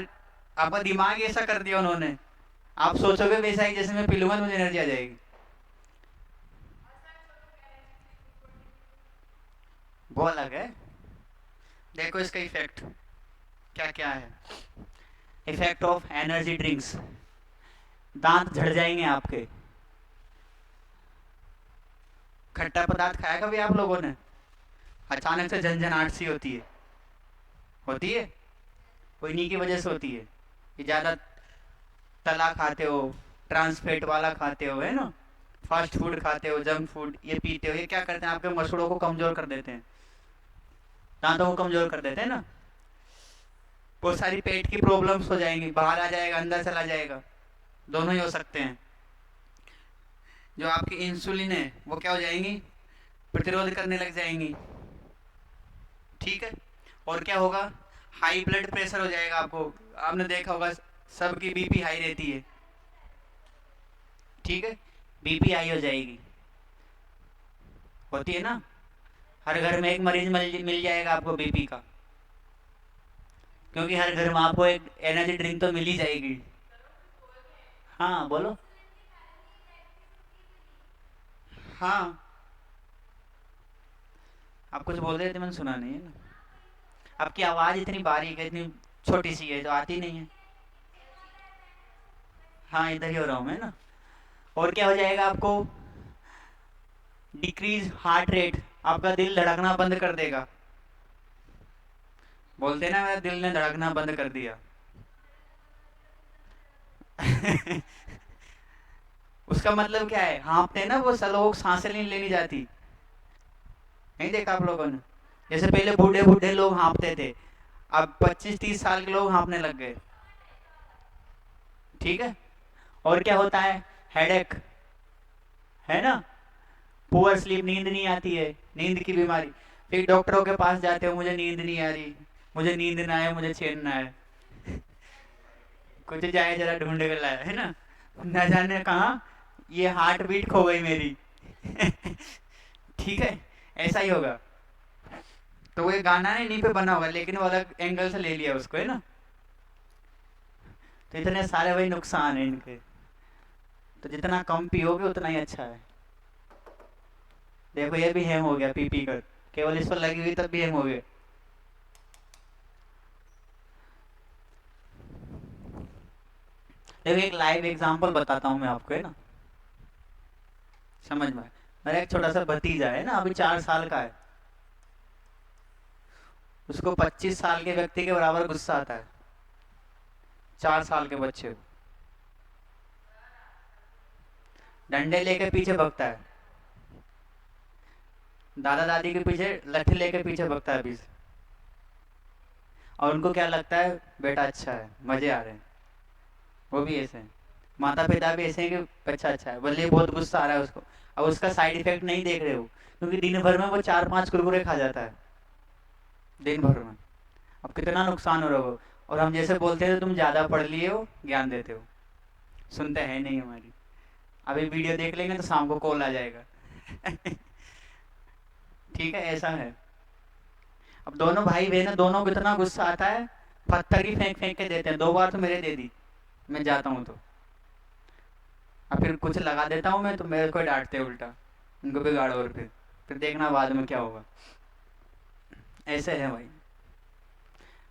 आपका दिमाग ऐसा कर दिया उन्होंने, आप सोचोगे वैसा ही, जैसे मैं पीलूंगा तो मुझे एनर्जी आ जाएगी। वो अलग है। देखो इसका इफेक्ट क्या क्या है। इफेक्ट ऑफ एनर्जी ड्रिंक्स, दांत झड़ जाएंगे आपके। खट्टा पदार्थ खाया कभी आप लोगों ने, अचानक से झंझनाहट सी होती है, वो इन्हीं की वजह से होती है। ये ज़्यादा तला खाते हो, ट्रांसफेट वाला खाते हो, है ना, फास्ट फूड खाते हो, जंक फूड ये पीते हो, ये क्या करते हैं, आपके मसूड़ों को कमजोर कर देते हैं, दांतों को कमजोर कर देते हैं ना। बहुत सारी पेट की प्रॉब्लम्स हो जाएंगी, बाहर आ जाएगा अंदर चला जाएगा, दोनों ही हो सकते हैं। जो आपकी इंसुलिन है वो क्या हो जाएंगी, प्रतिरोध करने लग जाएंगी। ठीक है, और क्या होगा, हाई ब्लड प्रेशर हो जाएगा आपको। आपने देखा होगा सबकी बीपी हाई रहती है, ठीक है, बीपी हाई हो जाएगी, होती है ना। हर घर में एक मरीज मिल जाएगा आपको बीपी का, क्योंकि हर घर में आपको एक एनर्जी ड्रिंक तो मिल ही जाएगी। हाँ बोलो। हाँ, आप कुछ बोल रहे थे, मैंने सुना नहीं है ना। आपकी आवाज़ इतनी बारीक है, इतनी छोटी सी है, तो आती नहीं है। हाँ इधर ही हो रहा हूँ मैं ना। और क्या हो जाएगा आपको, डिक्रीज हार्ट रेट, आपका दिल धड़कना बंद कर देगा। बोलते ना मेरा दिल ने धड़कना बंद कर दिया। उसका मतलब क्या है, हाँफते हैं ना वो लोग, सांसें नहीं लेनी जाती। नहीं देखा आप लोगों ने? जैसे पहले बूढ़े बूढ़े लोग हाँफते थे, अब 25-30 साल के लोग हाँफने लग गए। ठीक है। और क्या होता है, हेडेक, है ना, पुअर स्लीप, नींद नहीं आती है, नींद की बीमारी। फिर डॉक्टरों के पास जाते हो, मुझे नींद नहीं आ रही, मुझे नींद ना आए, मुझे चैन ना आए, कुछ जाए जरा ढूंढ के लाया, है ना, न जाने कहा ये हार्ट बीट खो गई मेरी। ठीक है, ऐसा ही होगा। तो वो गाना नहीं इन्हीं पे बना होगा, लेकिन वो अलग एंगल से ले लिया उसको, है ना। तो इतने सारे वही नुकसान है इनके। तो जितना कम पियोगे उतना ही अच्छा है। देखो ये भी हैंग हो गया पी पी कर, केवल इस पर लगी हुई तब भी हैंग हो गया। देखो एक लाइव एग्जांपल बताता हूँ मैं आपको, है ना, समझ में। मेरा एक छोटा सा भतीजा है ना, अभी 4 साल का है। उसको 25 साल के व्यक्ति के बराबर गुस्सा आता है, 4 साल के बच्चे को। डंडे लेके पीछे भगता है, दादा दादी के पीछे लट्ठी लेके पीछे भगता है अभी से। और उनको क्या लगता है, बेटा अच्छा है, मजे आ रहे हैं। वो भी ऐसे हैं, माता पिता भी ऐसे हैं कि बच्चा अच्छा है, बोले बहुत गुस्सा आ रहा है उसको। अब उसका साइड इफेक्ट नहीं देख रहे हो, क्योंकि दिन भर में वो 4-5 कुरकुरे खा जाता है दिन भर में। अब कितना नुकसान हो रहा हो। और हम जैसे बोलते हैं तो तुम ज्यादा पढ़ लिए हो, ज्ञान देते हो, सुनते हैं नहीं हमारी। अभी वीडियो देख लेंगे तो शाम को कॉल आ जाएगा। ठीक है, ऐसा है। अब दोनों भाई बहन है, दोनों को इतना गुस्सा आता है, पत्थर की फेंक फेंक के देते हैं। 2 बार तो मेरे दे दी, मैं जाता हूँ तो। अब फिर कुछ लगा देता हूँ मैं, तो मेरे को डांटते उल्टा, उनको बिगाड़ो। और फिर देखना बाद में क्या होगा। ऐसे है भाई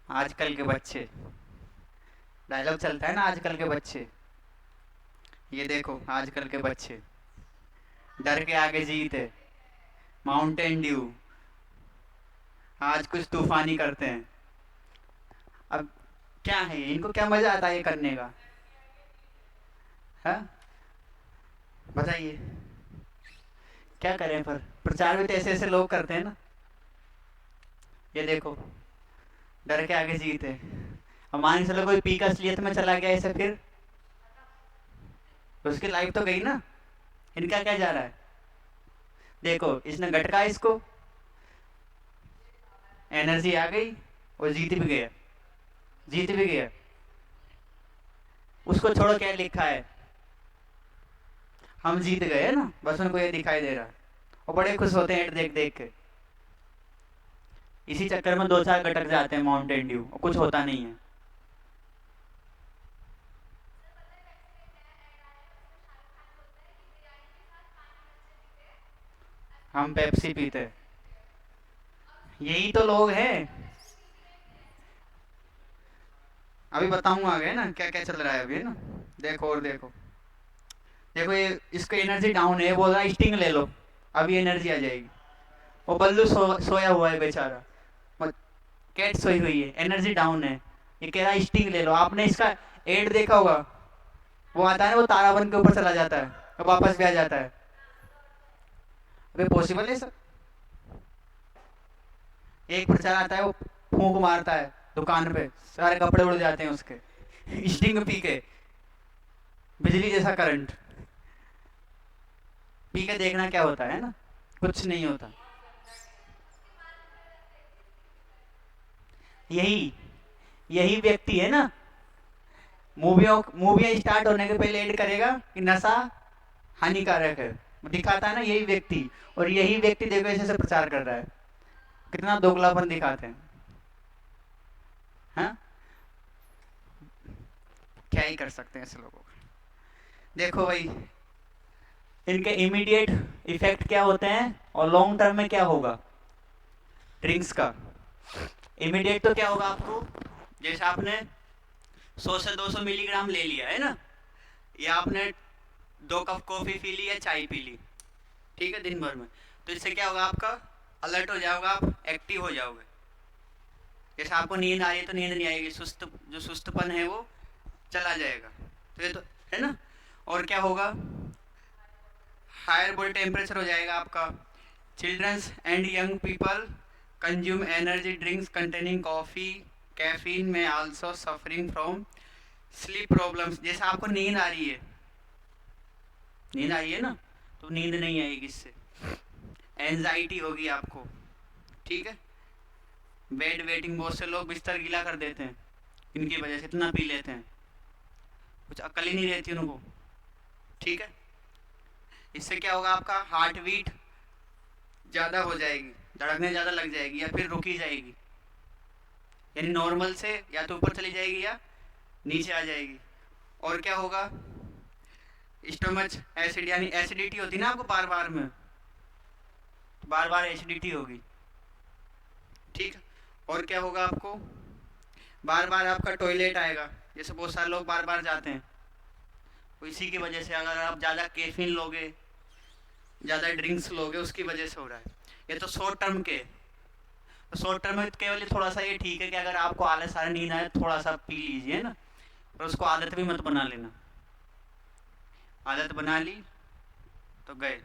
आजकल के बच्चे। डायलॉग चलता है ना, आजकल के बच्चे। ये देखो आजकल के बच्चे, डर के आगे जीत है, माउंटेन ड्यू, आज कुछ तूफानी करते हैं। अब क्या है, इनको क्या मजा आता है ये करने का, है? बताइए क्या करें। पर प्रचार भी तो ऐसे ऐसे लोग करते हैं ना। ये देखो, डर के आगे जीत है। अब मान के चलो कोई पी का असलियत में चला गया ऐसे, फिर उसकी लाइफ तो गई ना। इनका क्या जा रहा है, देखो इसने गटका इसको, एनर्जी आ गई, और जीत भी गया, जीत भी गया। उसको छोड़ो क्या लिखा है, हम जीत गए ना, बस उनको ये दिखाई दे रहा है। और बड़े खुश होते हैं देख देख के। इसी चक्कर में 2-4 गटक जाते हैं माउंटेन ड्यू, और कुछ होता नहीं है। हम पेप्सी पीते, यही तो लोग हैं। अभी बताऊंगा आगे ना क्या क्या चल रहा है अभी, है ना। देखो और देखो, देखो ये इसको एनर्जी डाउन है, बोल रहा है स्टिंग ले लो, अभी एनर्जी आ जाएगी। वो बल्लू सोया हुआ है बेचारा, कैट सोई हुई है, एनर्जी डाउन है। ये कह रहा है स्टिंग ले लो। आपने इसका एड देखा होगा, वो आता है ना, वो तारा बन के ऊपर चला जाता है और वापस भी आ जाता है। अबे पॉसिबल है सर? एक प्रचार आता है, वो फूंक मारता है दुकान पे, सारे कपड़े उड़ जाते हैं उसके। स्टिंग पी के, बिजली जैसा करंट पी के देखना क्या होता है ना, कुछ नहीं होता। यही यही व्यक्ति है ना, मूवियां स्टार्ट होने के पहले ऐड करेगा कि नशा हानिकारक है, दिखाता है ना यही व्यक्ति। और यही व्यक्ति देखो ऐसे ऐसे प्रचार कर रहा है, कितना दोगलापन दिखाते हैं। हाँ, क्या ही कर सकते हैं ऐसे लोगों को। देखो भाई, इनके इमीडिएट इफेक्ट क्या होते हैं, और लॉन्ग टर्म में क्या होगा ड्रिंक्स का। इमीडिएट तो क्या होगा आपको, जैसे आपने 100 से 200 मिलीग्राम ले लिया है ना, या आपने 2 कप कॉफी पी ली या चाय पी ली, ठीक है, दिन भर में। तो इससे क्या होगा, आपका अलर्ट हो जाओगा, आप एक्टिव हो जाओगे। जैसे आपको नींद आ रही है तो नींद नहीं आएगी, सुस्त, जो सुस्तपन है वो चला जाएगा। तो ये तो है ना। और क्या होगा, हायर बॉडी टेम्परेचर हो जाएगा आपका। Childrens and young people consume energy drinks containing coffee caffeine may also suffering from sleep problems. जैसे आपको नींद आ रही है, नींद आ रही है ना, तो नींद नहीं आएगी इससे, एंजाइटी होगी आपको, ठीक है। बेड वेटिंग, बहुत से लोग बिस्तर गीला कर देते हैं इनकी वजह से, इतना पी लेते हैं, कुछ अकल ही नहीं रहती उनको, ठीक है। इससे क्या होगा, आपका हार्ट बीट ज़्यादा हो जाएगी, धड़कने ज़्यादा लग जाएगी या फिर रुकी जाएगी, यानी नॉर्मल से या तो ऊपर चली जाएगी या नीचे आ जाएगी। और क्या होगा, स्टमच एसिड, यानी एसिडिटी होती है ना आपको बार बार में, बार बार एसिडिटी होगी, ठीक। और क्या होगा, आपको बार बार आपका टॉयलेट आएगा, जैसे बहुत सारे लोग बार बार जाते हैं, तो इसी की वजह से अगर आप ज़्यादा कैफीन लोगे, ज़्यादा ड्रिंक्स लोगे, उसकी वजह से हो रहा है। ये तो शॉर्ट टर्म के, तो शॉर्ट टर्म में केवल थोड़ा सा ये ठीक है कि अगर आपको आलस आ रहा, नींद आए, थोड़ा सा पी लीजिए ना, और उसको आदत भी मत बना लेना। आदत बना ली तो गए,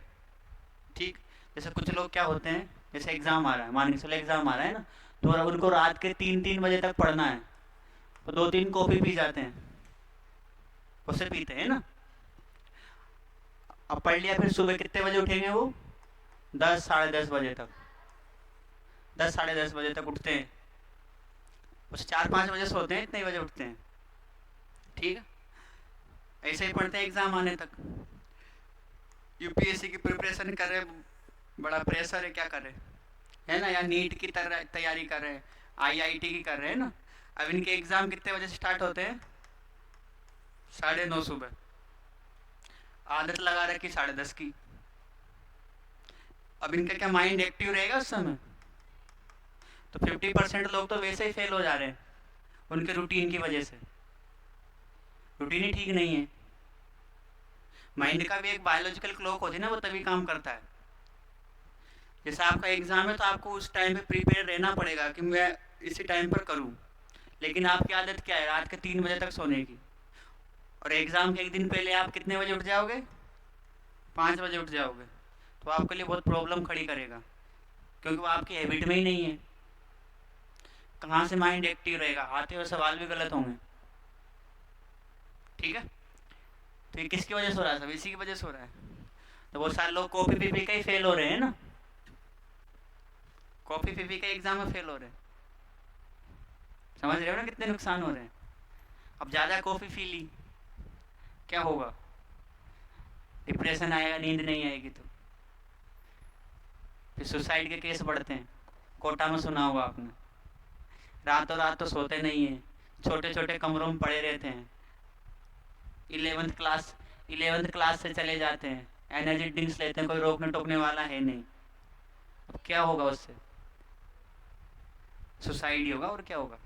ठीक। जैसे कुछ लोग क्या होते हैं, जैसे एग्ज़ाम आ रहा है, मान के चलो एग्ज़ाम आ रहा है ना, तो उनको रात के 3-3 बजे तक पढ़ना है, तो 2-3 कॉफ़ी पी जाते हैं, उससे पीते हैं ना। अब पढ़ लिया, फिर सुबह कितने बजे उठेंगे वो, 10-10:30 बजे तक, 10-10:30 बजे तक उठते हैं, बस 4-5 बजे सोते हैं, इतने बजे उठते हैं, ठीक है। ऐसे ही पढ़ते हैं एग्ज़ाम आने तक। यूपीएससी की प्रिपरेशन कर रहे, बड़ा प्रेशर है, क्या कर रहे है ना, या नीट की तरह तैयारी कर रहे हैं, आईआईटी की कर रहे हैं ना। अब इनके एग्ज़ाम कितने बजे से स्टार्ट होते हैं, 9:30 सुबह, आदत लगा रखी 10:30 की। अब इनका क्या माइंड एक्टिव रहेगा उस समय, तो 50% लोग तो वैसे ही फेल हो जा रहे हैं उनके रूटीन की वजह से, रूटीन ही ठीक नहीं है। माइंड का भी एक बायोलॉजिकल क्लॉक होती है ना, वो तभी काम करता है। जैसे आपका एग्ज़ाम है तो आपको उस टाइम पे प्रिपेयर रहना पड़ेगा कि मैं इसी टाइम पर करूं, लेकिन आपकी आदत क्या है, रात के 3 बजे तक सोने की, और एग्ज़ाम के एक दिन पहले आप कितने बजे उठ जाओगे, 5 बजे उठ जाओगे, तो आपके लिए बहुत प्रॉब्लम खड़ी करेगा, क्योंकि वो आपकी हैबिट में ही नहीं है। कहाँ से माइंड एक्टिव रहेगा, आते हुए सवाल भी गलत होंगे, ठीक है। तो ये किसकी वजह से हो रहा है, सब इसी की वजह से हो रहा है। तो बहुत सारे लोग कॉफ़ी पी पी के ही फेल हो रहे हैं ना, कॉफ़ी पी पी के एग्ज़ाम में फेल हो रहे हैं, समझ रहे हो ना कितने नुकसान हो रहे हैं। अब ज़्यादा कॉफ़ी पी ली, क्या होगा, डिप्रेशन आएगा, नींद नहीं आएगी, तो फिर सुसाइड के केस बढ़ते हैं। कोटा में सुना होगा आपने, रातों रात तो सोते नहीं हैं, छोटे छोटे कमरों में पड़े रहते हैं, 11th क्लास से चले जाते हैं, एनर्जी ड्रिंक्स लेते हैं, कोई रोकने टोकने वाला है नहीं। अब क्या होगा उससे, सुसाइड ही होगा, और क्या होगा।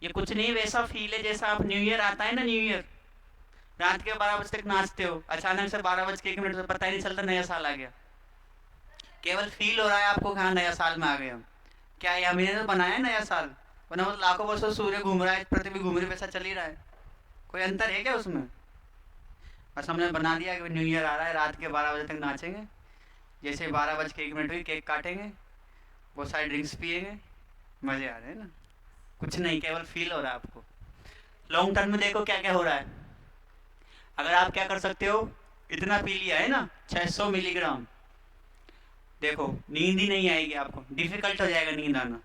ये कुछ नहीं, वैसा फील है जैसा आप न्यू ईयर आता है ना, न्यू ईयर रात के 12 बजे तक नाचते हो, अचानक से 12:01 से पता ही नहीं चलता नया साल आ गया, केवल फील हो रहा है आपको कि हाँ नया साल में आ गए हम। क्या ये हमने तो बनाया है नया साल, वरना मतलब लाखों वर्षों सूर्य घूम रहा है, पृथ्वी घूम रही है, वैसा चल ही रहा है, कोई अंतर है क्या उसमें। बस हमने बना दिया कि न्यू ईयर आ रहा है, रात के 12 बजे तक नाचेंगे, जैसे 12:01 हुई केक काटेंगे, बहुत सारे ड्रिंक्स पिएंगे, मजे आ रहे हैं ना। कुछ नहीं, केवल फील हो रहा है आपको। लॉन्ग टर्म में देखो क्या क्या हो रहा है। अगर आप क्या कर सकते हो, इतना पी लिया है ना, 600 मिलीग्राम, देखो नींद ही नहीं आएगी आपको, डिफिकल्ट हो जाएगा नींद आना,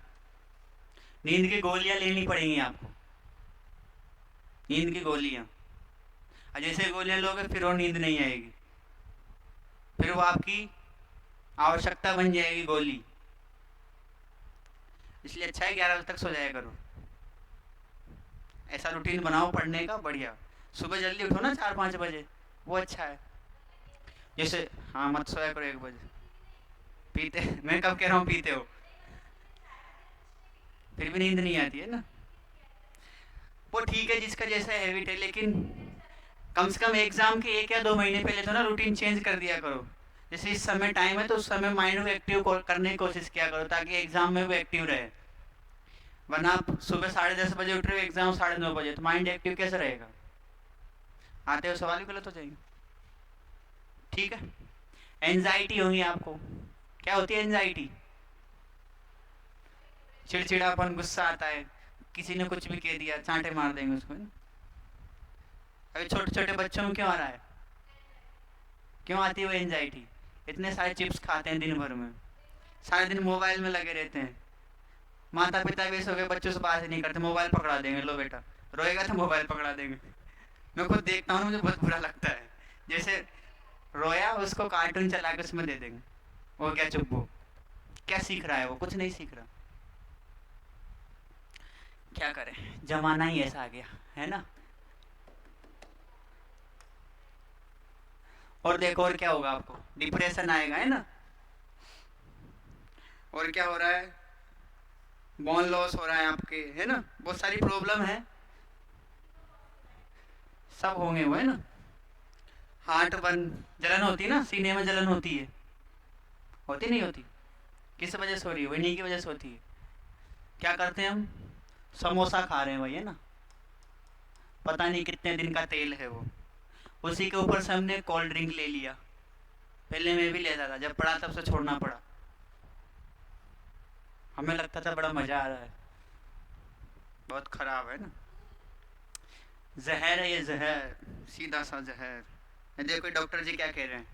नींद की गोलियां लेनी पड़ेंगी आपको, नींद की गोलियां, और जैसे गोलियां लोगे फिर वो नींद नहीं आएगी, फिर वो आपकी आवश्यकता बन जाएगी गोली। इसलिए अच्छा है 11 बजे तक सो जाया करो, ऐसा रूटीन बनाओ पढ़ने का बढ़िया। सुबह जल्दी उठो ना 4-5 बजे, वो अच्छा है। जैसे हाँ, मत सोया करो 1 बजे, पीते मैं कब कह रहा हूँ पीते हो, फिर भी नींद नहीं आती है ना, वो ठीक है जिसका जैसा हैबिट है, लेकिन कम से कम एग्जाम के 1 या 2 महीने पहले तो ना रूटीन चेंज कर दिया करो। जैसे इस समय टाइम है तो उस समय माइंड को एक्टिव करने की कोशिश किया करो, ताकि एग्जाम में वो एक्टिव रहे, वरना आप सुबह 10:30 बजे उठ रहे हो, एग्जाम 9:30 बजे, तो माइंड एक्टिव कैसे रहेगा? आते हो सवाल ही गलत हो जाएंगे। ठीक है। एंजाइटी होगी आपको। क्या होती है एंजाइटी? चिड़चिड़ापन, गुस्सा आता है, किसी ने कुछ भी कह दिया चांटे मार देंगे उसको। अभी छोटे छोटे बच्चों में क्यों आ रहा है? क्यों आती है वो एंजाइटी? इतने सारे चिप्स खाते हैं दिन भर में, सारे दिन मोबाइल में लगे रहते हैं। माता पिता भी ऐसे हो गए, बच्चों से बात ही नहीं करते, मोबाइल पकड़ा देंगे, लो बेटा रोएगा तो मोबाइल पकड़ा देंगे। मैं खुद देखता हूँ, मुझे बहुत बुरा लगता है। जैसे रोया उसको कार्टून चला के उसमें दे देंगे, वो क्या चुप हो, क्या सीख रहा है वो? कुछ नहीं सीख रहा। क्या करें, जमाना ही ऐसा आ गया है ना। और देखो और क्या होगा, आपको डिप्रेशन आएगा, है ना। और क्या हो रहा है, बोन लॉस हो रहा है आपके, है ना, बहुत सारी प्रॉब्लम है, सब होंगे वो, है ना। हार्ट बन, जलन होती है ना, सीने में जलन होती है, होती नहीं होती? किस वजह से हो रही है? वही नहीं की वजह से होती है। क्या करते हैं हम? समोसा खा रहे हैं वही, है ना, पता नहीं कितने दिन का तेल है वो, उसी के ऊपर से हमने कोल्ड ड्रिंक ले लिया। पहले मैं भी लेता था, जब पढ़ा तब से छोड़ना पड़ा। हमें लगता था बड़ा मजा आ रहा है, बहुत खराब है ना, जहर है ये, जहर, सीधा सा जहर। ये देखो डॉक्टर जी क्या कह रहे हैं,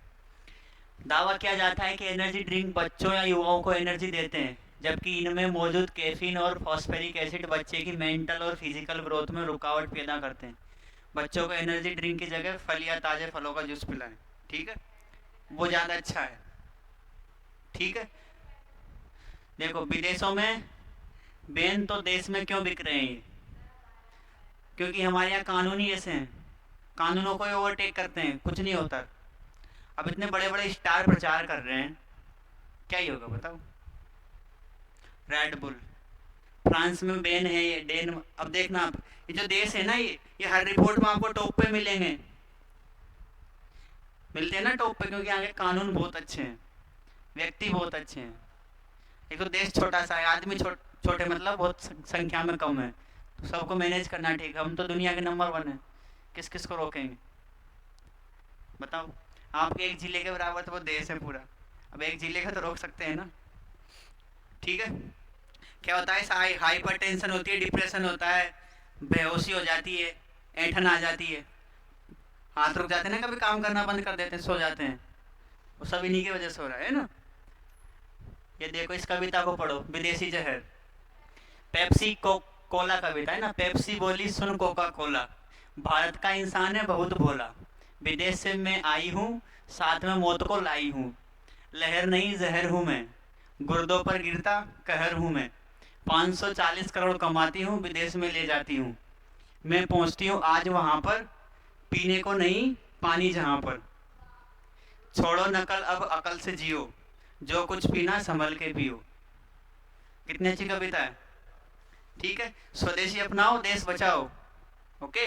दावा किया जाता है कि एनर्जी ड्रिंक बच्चों या युवाओं को एनर्जी देते हैं, जबकि इनमें मौजूद कैफीन और फॉस्फेरिक एसिड बच्चे की मेंटल और फिजिकल ग्रोथ में रुकावट पैदा करते हैं। बच्चों को एनर्जी ड्रिंक की जगह फल या ताज़े फलों का जूस पिलाएं, ठीक है, वो ज़्यादा अच्छा है। ठीक है। देखो विदेशों में बैन तो देश में क्यों बिक रहे हैं ये? क्योंकि हमारे यहाँ कानून ही ऐसे हैं, कानूनों को ओवरटेक करते हैं, कुछ नहीं होता। अब इतने बड़े बड़े स्टार प्रचार कर रहे हैं, क्या ही होगा बताओ। रेड बुल, फ्रांस में बैन है ये, डेन, अब देखना आप, ये जो देश है ना, ये हर रिपोर्ट में आपको टॉप पे मिलेंगे, मिलते हैं ना टॉप पे, क्योंकि आगे कानून बहुत अच्छे हैं, व्यक्ति बहुत अच्छे हैं। एक तो देश छोटा सा है, आदमी छोटे मतलब बहुत संख्या में कम है, तो सबको मैनेज करना ठीक है। हम तो दुनिया के नंबर 1 है, किस किस को रोकेंगे बताओ। आपके एक जिले के बराबर तो वो देश है पूरा, अब एक जिले का तो रोक सकते हैं ना। ठीक है। क्या होता है, हाइपर टेंशन होती है, डिप्रेशन होता है, बेहोशी हो जाती है, ऐंठन आ जाती है, हाथ रुक जाते हैं ना, कभी काम करना बंद कर देते हैं, सो जाते हैं, वो सब इन्हीं की वजह से हो रहा है ना। ये देखो इस कविता को पढ़ो, विदेशी जहर, पेप्सी कोला कविता है ना, पेप्सी बोली सुन कोका कोला, भारत का इंसान है बहुत भोला, विदेश से मैं आई हूँ, साथ में मौत को लाई हूँ, लहर नहीं जहर हूँ मैं, गुर्दों पर गिरता कहर हूँ मैं, 540 करोड़ कमाती हूँ, विदेश में ले जाती हूँ, मैं पहुँचती हूँ आज वहाँ पर, पीने को नहीं पानी जहाँ पर, छोड़ो नकल अब अकल से जियो, जो कुछ पीना संभल के पियो। कितनी अच्छी कविता है। ठीक है, स्वदेशी अपनाओ देश बचाओ, ओके,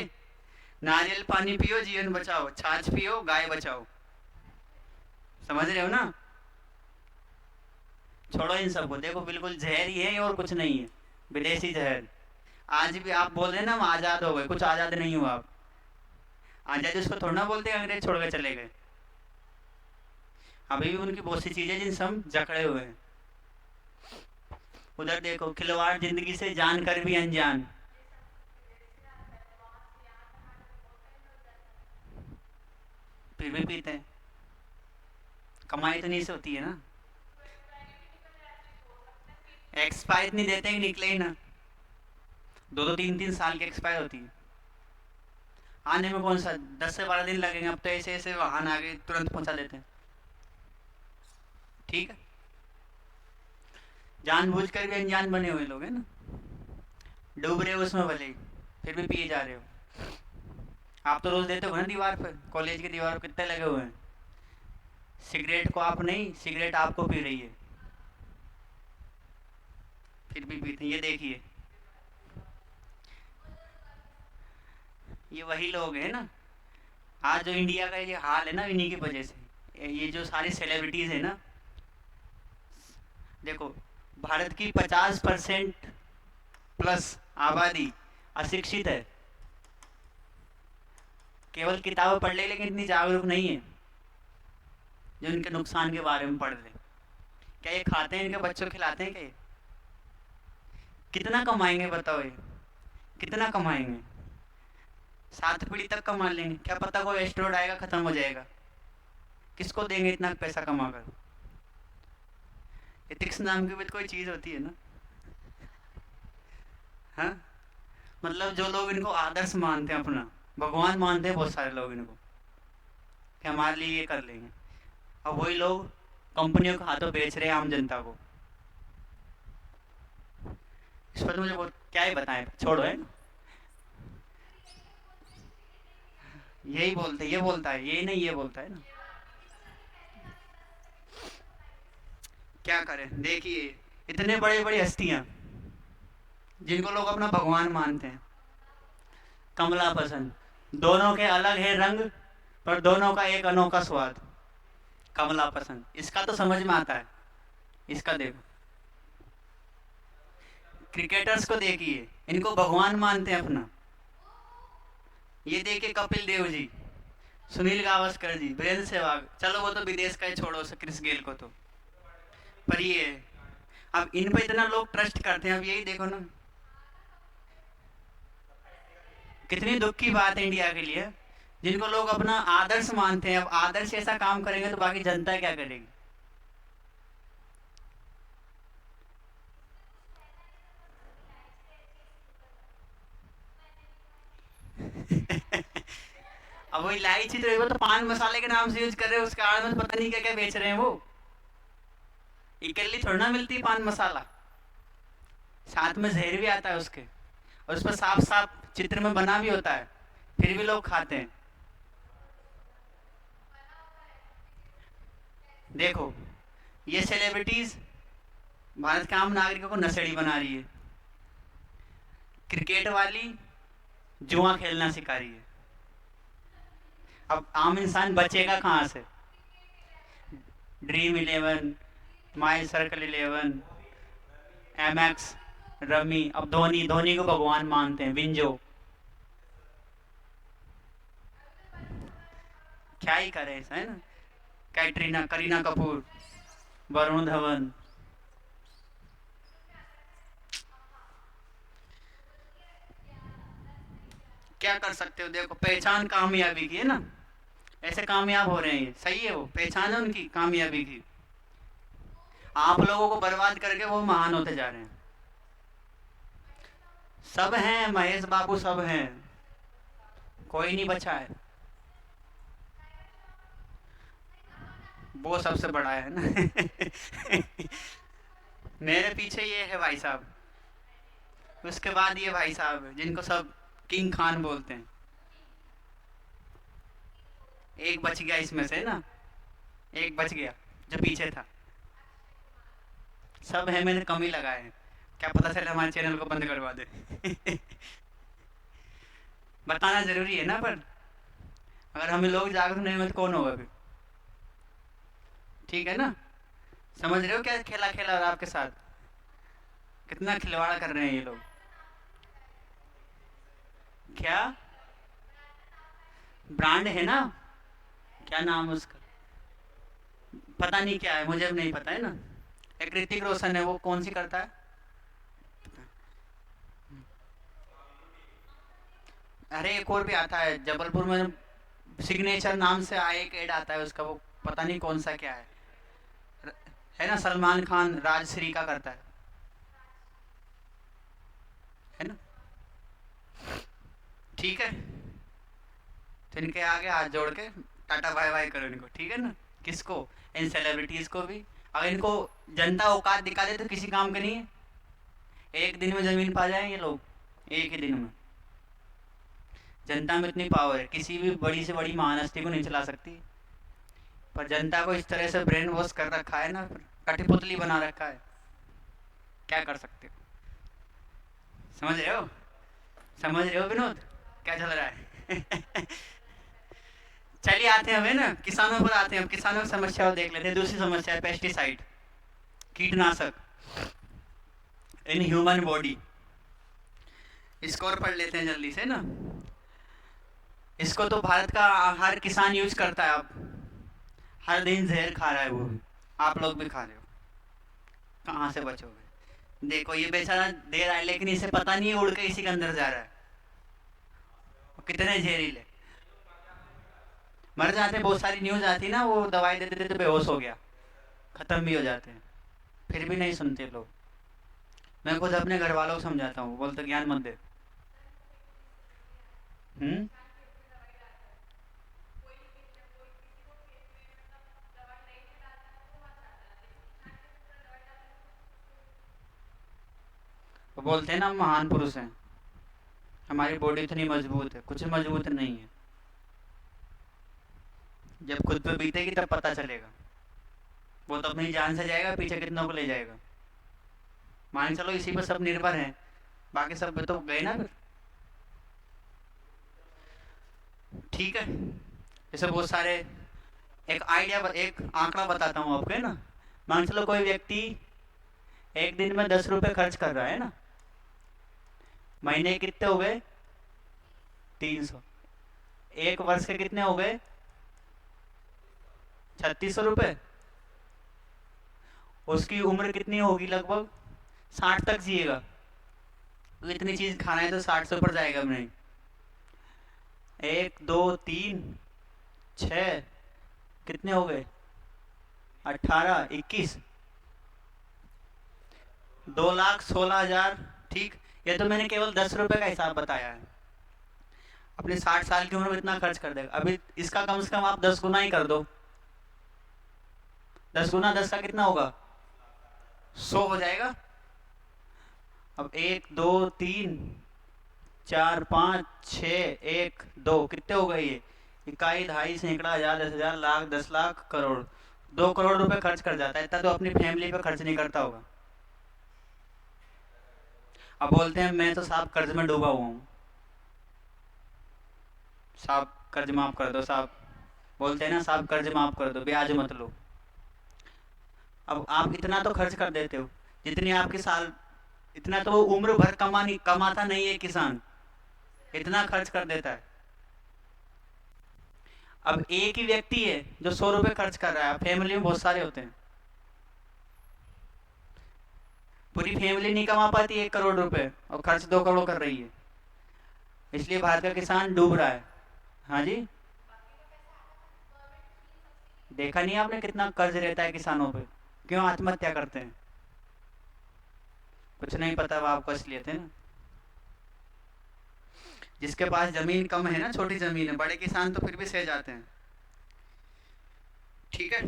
नारियल पानी पियो जीवन बचाओ, छाछ पियो गाय बचाओ, समझ रहे हो ना। छोड़ो इन सबको, देखो बिल्कुल जहर ही है और कुछ नहीं है, विदेशी जहर। आज भी आप बोल रहे हैं ना हम आजाद हो गए, कुछ आजाद नहीं हुआ आप। आजादी उसको थोड़ा ना बोलते हैं अंग्रेज छोड़ के चले गए, अभी भी उनकी बहुत सी चीजें जिनसे हम जकड़े हुए हैं। उधर देखो, खिलवाड़ जिंदगी से जान कर भी अनजान, फिर भी पीते हैं, कमाई तो नहीं से होती है ना। एक्सपायर नहीं देते कि निकले ही ना, 2-3 साल की एक्सपायर होती है, आने में कौन सा 10 से 12 दिन लगेंगे, अब तो ऐसे ऐसे वाहन आ गए तुरंत पहुंचा देते हैं। ठीक है, जानबूझ कर भी अनजान बने हुए लोग हैं ना, डूब रहे हो उसमें भले ही, फिर भी पिए जा रहे हो। आप तो रोज देते हो ना दीवार पर, कॉलेज की दीवार पर कितने लगे हुए हैं, सिगरेट को आप नहीं, सिगरेट आपको पी रही है, फिर भी पीते हैं। ये देखिए, ये वही लोग हैं ना, आज जो इंडिया का ये हाल है ना, इन्हीं की वजह से, ये जो सारी सेलिब्रिटीज है ना, देखो भारत की 50% प्लस आबादी अशिक्षित है, केवल किताबें पढ़ ले लेकिन इतनी जागरूक नहीं है जो इनके नुकसान के बारे में पढ़ ले। क्या ये खाते हैं, इनके बच्चों को खिलाते हैं क्या? कितना कमाएंगे बताओ, ये कितना कमाएंगे? 7 पीढ़ी तक कमा लेंगे, क्या पता कोई एस्टेरॉयड आएगा खत्म हो जाएगा, किसको देंगे इतना पैसा कमा कर? एथिक्स नाम की भी तो कोई चीज होती है ना। हाँ, मतलब जो लोग इनको आदर्श मानते हैं, अपना भगवान मानते हैं, बहुत सारे लोग इनको कि हमारे लिए ये कर लेंगे, अब वही लोग कंपनियों के हाथों बेच रहे हैं आम जनता को। इस पर तो मुझे बहुत क्या ही बताएं, छोड़ो है। यही बोलते, ये बोलता है, ये नहीं, ये बोलता है ना। क्या करें, देखिए इतने बड़े बड़ी हस्तियां जिनको लोग अपना भगवान मानते हैं, कमला पसंद, दोनों के अलग है रंग पर दोनों का एक अनोखा स्वाद। कमला पसंद, इसका तो समझ में आता है, इसका देखो। क्रिकेटर्स को देखिए, इनको भगवान मानते हैं अपना। ये देखिए कपिल देव जी, सुनील गावस्कर जी, वीरेंद्र सहवाग, चलो वो तो विदेश का ही छोड़ो, क्रिस गेल को तो, पर ये अब इन पे इतना लोग ट्रस्ट करते हैं। अब यही देखो ना, कितनी दुख की बात है इंडिया के लिए, जिनको लोग अपना आदर्श मानते हैं। अब आदर्श ऐसा काम करेंगे तो बाकी जनता क्या करेगी? अब वो इलायची तो वो तो पान मसाले के नाम से यूज कर रहे हैं, उसके आड़ में तो पता नहीं क्या क्या बेच रहे हैं वो। इकल्ली थोड़ी ना मिलती पान मसाला, साथ में जहर भी आता है उसके, और उस पर साफ साफ चित्र में बना भी होता है, फिर भी लोग खाते हैं। देखो ये सेलिब्रिटीज भारत के आम नागरिकों को नशेड़ी बना रही है, क्रिकेट वाली जुआ खेलना सिखा रही है। अब आम इंसान बचेगा कहाँ से? ड्रीम 11, माई सर्कल 11, एमएक्स, रमी। अब धोनी, धोनी को भगवान मानते हैं, विंजो। क्या ही करे ऐसा, है ना। कैटरीना, करीना कपूर, वरुण धवन। क्या कर सकते हो, देखो पहचान कामयाबी की है ना, ऐसे कामयाब हो रहे हैं, सही है, वो पहचान है उनकी कामयाबी की। आप लोगों को बर्बाद करके वो महान होते जा रहे हैं। सब हैं, महेश बाबू सब हैं, कोई नहीं बचा है। वो सबसे बड़ा है ना। मेरे पीछे ये है भाई साहब, उसके बाद ये भाई साहब जिनको सब किंग खान बोलते हैं। एक बच गया इसमें से ना, एक बच गया जो पीछे था। सब है, मैंने कम ही लगाए हैं, क्या पता चले हमारे चैनल को बंद करवा दे। बताना जरूरी है ना, पर अगर हमें लोग जागरूक नहीं हुए तो कौन होगा फिर? ठीक है ना। समझ रहे हो क्या खेला खेला और आपके साथ कितना खिलवाड़ कर रहे हैं ये लोग? क्या ब्रांड है ना, क्या नाम है उसका, पता नहीं क्या है, मुझे नहीं पता है ना। एक ऋतिक रोशन है, वो कौन सी करता है? अरे एक और भी आता है जबलपुर में, सिग्नेचर नाम से आए, एक एड आता है उसका, वो पता नहीं कौन सा क्या है ना, सलमान खान राजश्री का करता है ना। ठीक है, तो इनके आगे हाथ जोड़ के टाटा बाय बाय करो इनको, ठीक है ना। किसको? इन सेलिब्रिटीज को भी। अगर इनको जनता औकात दिखा दे तो किसी काम के नहीं है। एक दिन में जमीन पा जाएंगे लोग, एक ही दिन में। जनता में इतनी पावर है, किसी भी बड़ी से बड़ी महान हस्ती को नहीं चला सकती, पर जनता को इस तरह से ब्रेन वॉश कर रखा है ना, कठपुतली बना रखा है, क्या कर सकते हो? समझ रहे हो, समझ रहे हो विनोद क्या चल रहा है? चलिए आते हैं हमें ना किसानों पर आते हैं। अब किसानों की समस्या को देख लेते हैं। दूसरी समस्या है पेस्टिसाइड, कीटनाशक इन ह्यूमन बॉडी। स्कोर पढ़ लेते हैं जल्दी से ना। इसको तो भारत का हर किसान यूज करता है। अब हर दिन जहर खा रहा है वो भी, आप लोग भी खा रहे हो, कहाँ से बचोगे? देखो ये बेचारा दे रहा है लेकिन इसे पता नहीं है उड़ के इसी के अंदर जा रहा है। वो कितने जहरीले मर जाते हैं। बहुत सारी न्यूज आती है ना, वो दवाई देते देते बेहोश हो गया, खत्म भी हो जाते हैं, फिर भी नहीं सुनते लोग। मैं खुद अपने घर वालों को समझाता हूँ, बोलते ज्ञान मत दे। हम्म। वो बोलते हैं ना हम महान पुरुष हैं, हमारी बॉडी इतनी मजबूत है, कुछ मजबूत नहीं है। जब खुद पे बीतेगी तब पता चलेगा। वो तो अपनी जान से जाएगा, पीछे कितनों को ले जाएगा। मान चलो इसी पर सब निर्भर है, बाकी सब तो गए ना फिर। ठीक है, जैसे बहुत सारे, एक आइडिया, एक आंकड़ा बताता हूँ आपको, है ना। मान चलो कोई व्यक्ति एक दिन में 10 रुपए खर्च कर रहा है ना, महीने कितने हो गए? 300। एक वर्ष के कितने हो गए? 3600 रुपये। उसकी उम्र कितनी होगी? लगभग 60 तक जिएगा। तो इतनी चीज खाना है तो 60 से ऊपर जाएगा नहीं। 1 2 3 6, कितने हो गए? 18 21, 2,16,000। ठीक, ये तो मैंने केवल 10 रुपए का हिसाब बताया है। अपने 60 साल की उम्र में इतना खर्च कर देगा। अभी इसका कम से कम आप 10 गुना ही कर दो। 10 गुना 10 का कितना होगा? 100 हो जाएगा। अब 1 2 3 4 5 6, 1 2, कितने हो गए ये? इकाई, दहाई, सैकड़ा, हजार, 10,000, लाख, 10 लाख, करोड़। 2 करोड़ रुपए खर्च कर जाता है। इतना तो अपनी फैमिली पे खर्च नहीं करता होगा। अब बोलते हैं मैं तो साहब कर्ज में डूबा हुआ हूँ, साहब कर्ज माफ कर दो साहब। बोलते हैं ना साहब कर्ज माफ कर दो, ब्याज मत लो। अब आप इतना तो खर्च कर देते हो जितनी आपकी साल, इतना तो वो उम्र भर कमाता नहीं है किसान, इतना खर्च कर देता है। अब एक ही व्यक्ति है जो 100 रुपए खर्च कर रहा है, फैमिली में बहुत सारे होते हैं, पूरी फैमिली नहीं कमा पाती 1 करोड़ रुपए और खर्च 2 करोड़ कर रही है। इसलिए भारत का किसान डूब रहा है। हाँ जी, देखा नहीं आपने कितना कर्ज रहता है किसानों पे? क्यों आत्महत्या करते हैं? कुछ नहीं पता, वो आपको इसलिए थे ना। जिसके पास जमीन कम है ना, छोटी जमीन है, बड़े किसान तो फिर भी सह जाते हैं। ठीक है।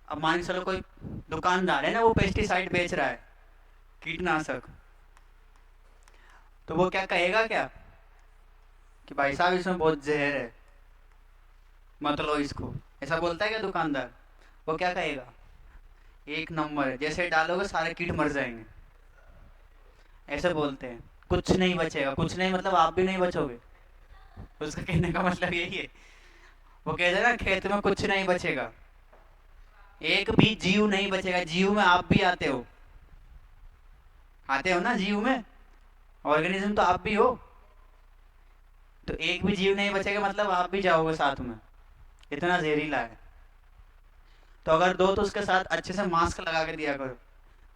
अब मान के चलो कोई दुकानदार है ना, वो पेस्टिसाइड बेच रहा है, कीटनाशक, तो वो क्या कहेगा क्या कि भाई साहब इसमें बहुत जहर है, मत लो इसको? ऐसा बोलता है क्या दुकानदार? वो क्या कहेगा? एक नंबर है, जैसे डालोगे सारे कीट मर जाएंगे, ऐसे बोलते हैं। कुछ नहीं बचेगा, कुछ नहीं मतलब आप भी नहीं बचोगे। उसका कहने का मतलब यही है। वो कहते हैं ना खेत में कुछ नहीं बचेगा, एक भी जीव नहीं बचेगा। जीव में आप भी आते हो, आते हो ना जीव में, ऑर्गेनिज्म तो आप भी हो। तो एक भी जीव नहीं बचेगा मतलब आप भी जाओगे साथ में, इतना जहरीला है। तो अगर दो तो उसके साथ अच्छे से मास्क लगा के दिया करो।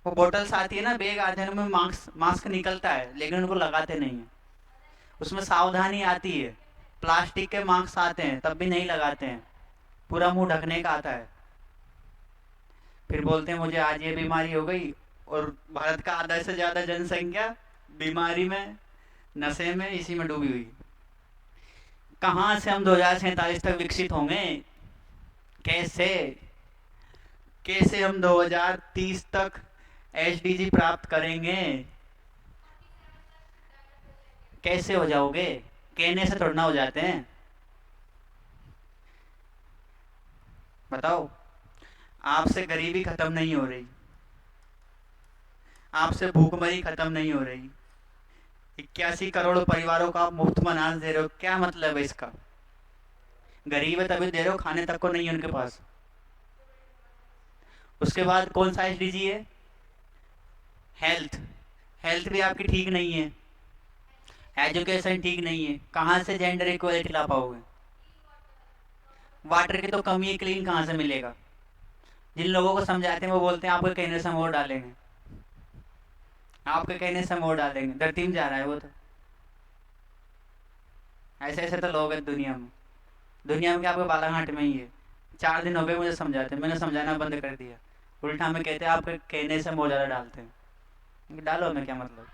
वो बोटल्स आती है ना, बैग आते हैं, उनमें मास्क मास्क निकलता है लेकिन उनको लगाते नहीं है। उसमें सावधानी आती है। प्लास्टिक के मास्क आते हैं तब भी नहीं लगाते हैं, पूरा मुंह ढकने का आता है। फिर बोलते हैं मुझे आज ये बीमारी हो गई, और भारत का आधा से ज्यादा जनसंख्या बीमारी में, नशे में, इसी में डूबी हुई। कहाँ से हम 2047 तक विकसित होंगे? कैसे? कैसे हम 2030 तक एचडीजी प्राप्त करेंगे? कैसे हो जाओगे? कहने से थोड़ा ना हो जाते हैं, बताओ। आपसे गरीबी खत्म नहीं हो रही, आपसे भूखमरी खत्म नहीं हो रही। 81 करोड़ परिवारों को आप मुफ्त में अनाज दे रहे हो, क्या मतलब है इसका? गरीब है तभी दे रहे हो, खाने तक को नहीं है उनके पास। उसके बाद कौन सा एचडीजी है? हेल्थ। हेल्थ भी आपकी ठीक नहीं है। एजुकेशन ठीक नहीं है, कहाँ से जेंडर इक्वलिटी ला पाओगे? वाटर की तो कमी है, क्लीन कहाँ से मिलेगा? जिन लोगों को समझाते हैं वो बोलते हैं आपके कहने से हम वोट डालेंगे, आपके कहने से हम वोट डालेंगे, धरती में जा रहा है वो तो। ऐसे ऐसे तो लोग हैं दुनिया में। दुनिया में क्या, आपके बालाघाट में ही है। 4 दिन हो गए मुझे समझाते, मैंने समझाना बंद कर दिया। उल्टा हमें कहते हैं आपके कहने से हम वोट ज़्यादा डालते हैं। डालो, हमें क्या मतलब?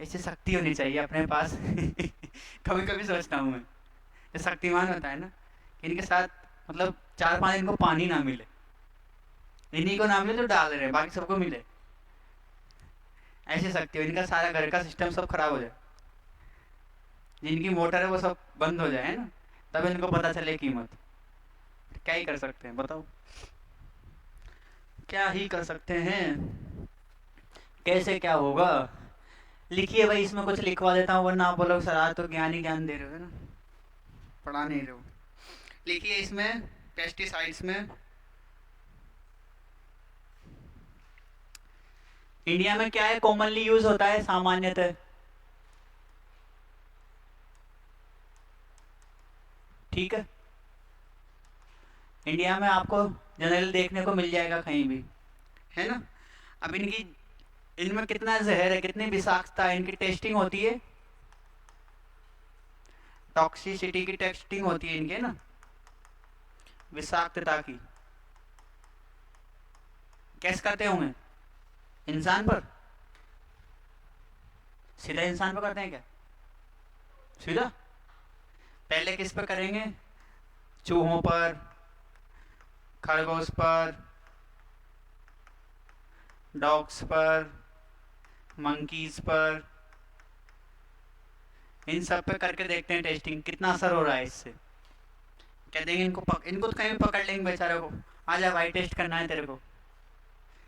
ऐसी शक्ति होनी चाहिए अपने पास। कभी कभी सोचता हूँ मैं, जो शक्तिमान होता है ना, इनके साथ मतलब 4-5 दिन को पानी ना मिले, इन्हीं को ना मिले जो डाल रहे हैं, बाकी सबको मिले। ऐसी शक्ति हो, इनका सारा घर का सिस्टम सब खराब हो जाए, जिनकी मोटर है वो सब बंद हो जाए, है ना, तब इनको पता चले कीमत। क्या ही कर सकते हैं बताओ, क्या ही कर सकते हैं, कैसे क्या होगा? लिखिए भाई, इसमें कुछ लिखवा देता हूँ, वरना आप बोलोगे सर आज तो ज्ञान ही ज्ञान दे रहे हो, है ना, पढ़ा नहीं रहे हो। लिखिए इसमें, पेस्टिसाइड्स में इंडिया में क्या है, कॉमनली यूज होता है सामान्यतः? ठीक है, इंडिया में आपको जनरल देखने को मिल जाएगा कहीं भी, है ना। अब इनकी, इनमें कितना जहर है, कितनी विषाक्तता है, इनकी टेस्टिंग होती है, टॉक्सिसिटी की टेस्टिंग होती है इनके ना, विषाक्तता की। कैसे करते होंगे? इंसान पर, सीधा इंसान पर करते हैं क्या? सीधा पहले किस पर करेंगे? चूहों पर, खरगोश पर, डॉग्स पर, मंकीज पर, इन सब पे करके देखते हैं टेस्टिंग, कितना असर हो रहा है इससे। कह देंगे इनको तो कहीं भी पकड़ लेंगे बेचारे को, आ जा भाई टेस्ट करना है तेरे को।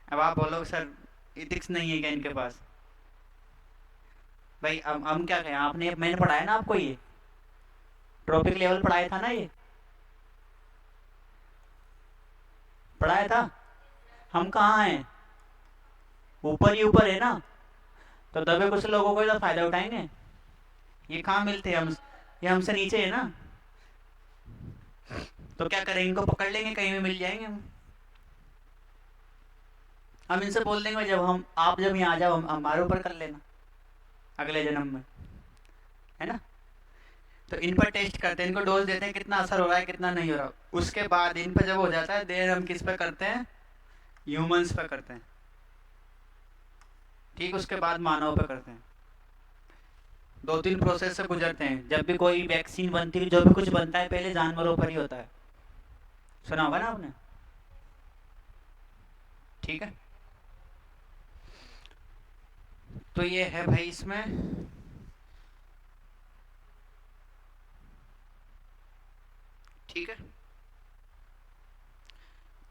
अब आप बोलोगे सर इथिक्स नहीं है क्या इनके पास? भाई अब हम क्या कहें, आपने, मैंने पढ़ाया ना आपको, ये ट्रॉपिक लेवल पढ़ाया था ना, ये पढ़ाया था। हम कहाँ हैं? ऊपर ही ऊपर है ना, तो दबे कुछ लोगों को तो फायदा उठाएंगे। ये कहाँ मिलते हैं हम, ये हमसे नीचे है ना, तो क्या करें, इनको पकड़ लेंगे, कहीं भी मिल जाएंगे हम इनसे बोल देंगे जब हम, आप जब यहाँ आ जाओ हमारे ऊपर कर लेना अगले जन्म में, है ना। तो इन पर टेस्ट करते हैं, इनको डोज देते हैं, कितना असर हो रहा है कितना नहीं हो रहा। उसके बाद इन पर जब हो जाता है देर, हम किस पे करते हैं? ह्यूमंस पे करते हैं, ठीक, उसके बाद मानव पे करते हैं। 2-3 प्रोसेस से गुजरते हैं, जब भी कोई वैक्सीन बनती है, जो भी कुछ बनता है पहले जानवरों पर ही होता है, सुना होगा ना आपने, ठीक है। तो ये है भाई इसमें, ठीक है।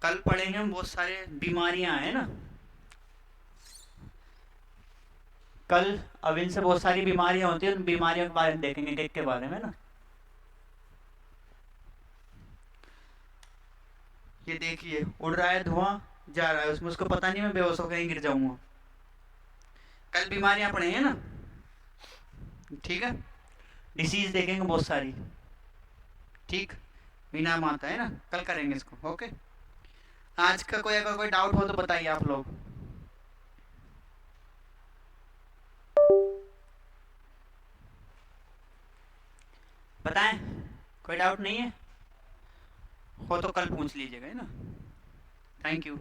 कल पढ़ेंगे हम बहुत सारे बीमारियां हैं ना, कल अब इनसे बहुत सारी बीमारियां होती है, उन बीमारियों के बारे में देखेंगे, एक के बारे में ना। ये देखिए उड़ रहा है धुआं, जा रहा है उसमें, उसको पता नहीं मैं बेहोश होकर कहीं गिर जाऊंगा। कल बीमारियां पढ़ेंगे ना, ठीक है। डिसीज देखेंगे बहुत सारी, ठीक, बिना माता है ना, कल करेंगे इसको, ओके। आज का कोई अगर कोई डाउट हो तो बताइए आप लोग। बताएं, कोई डाउट नहीं है, हो तो कल पूछ लीजिएगा, है ना। Thank you.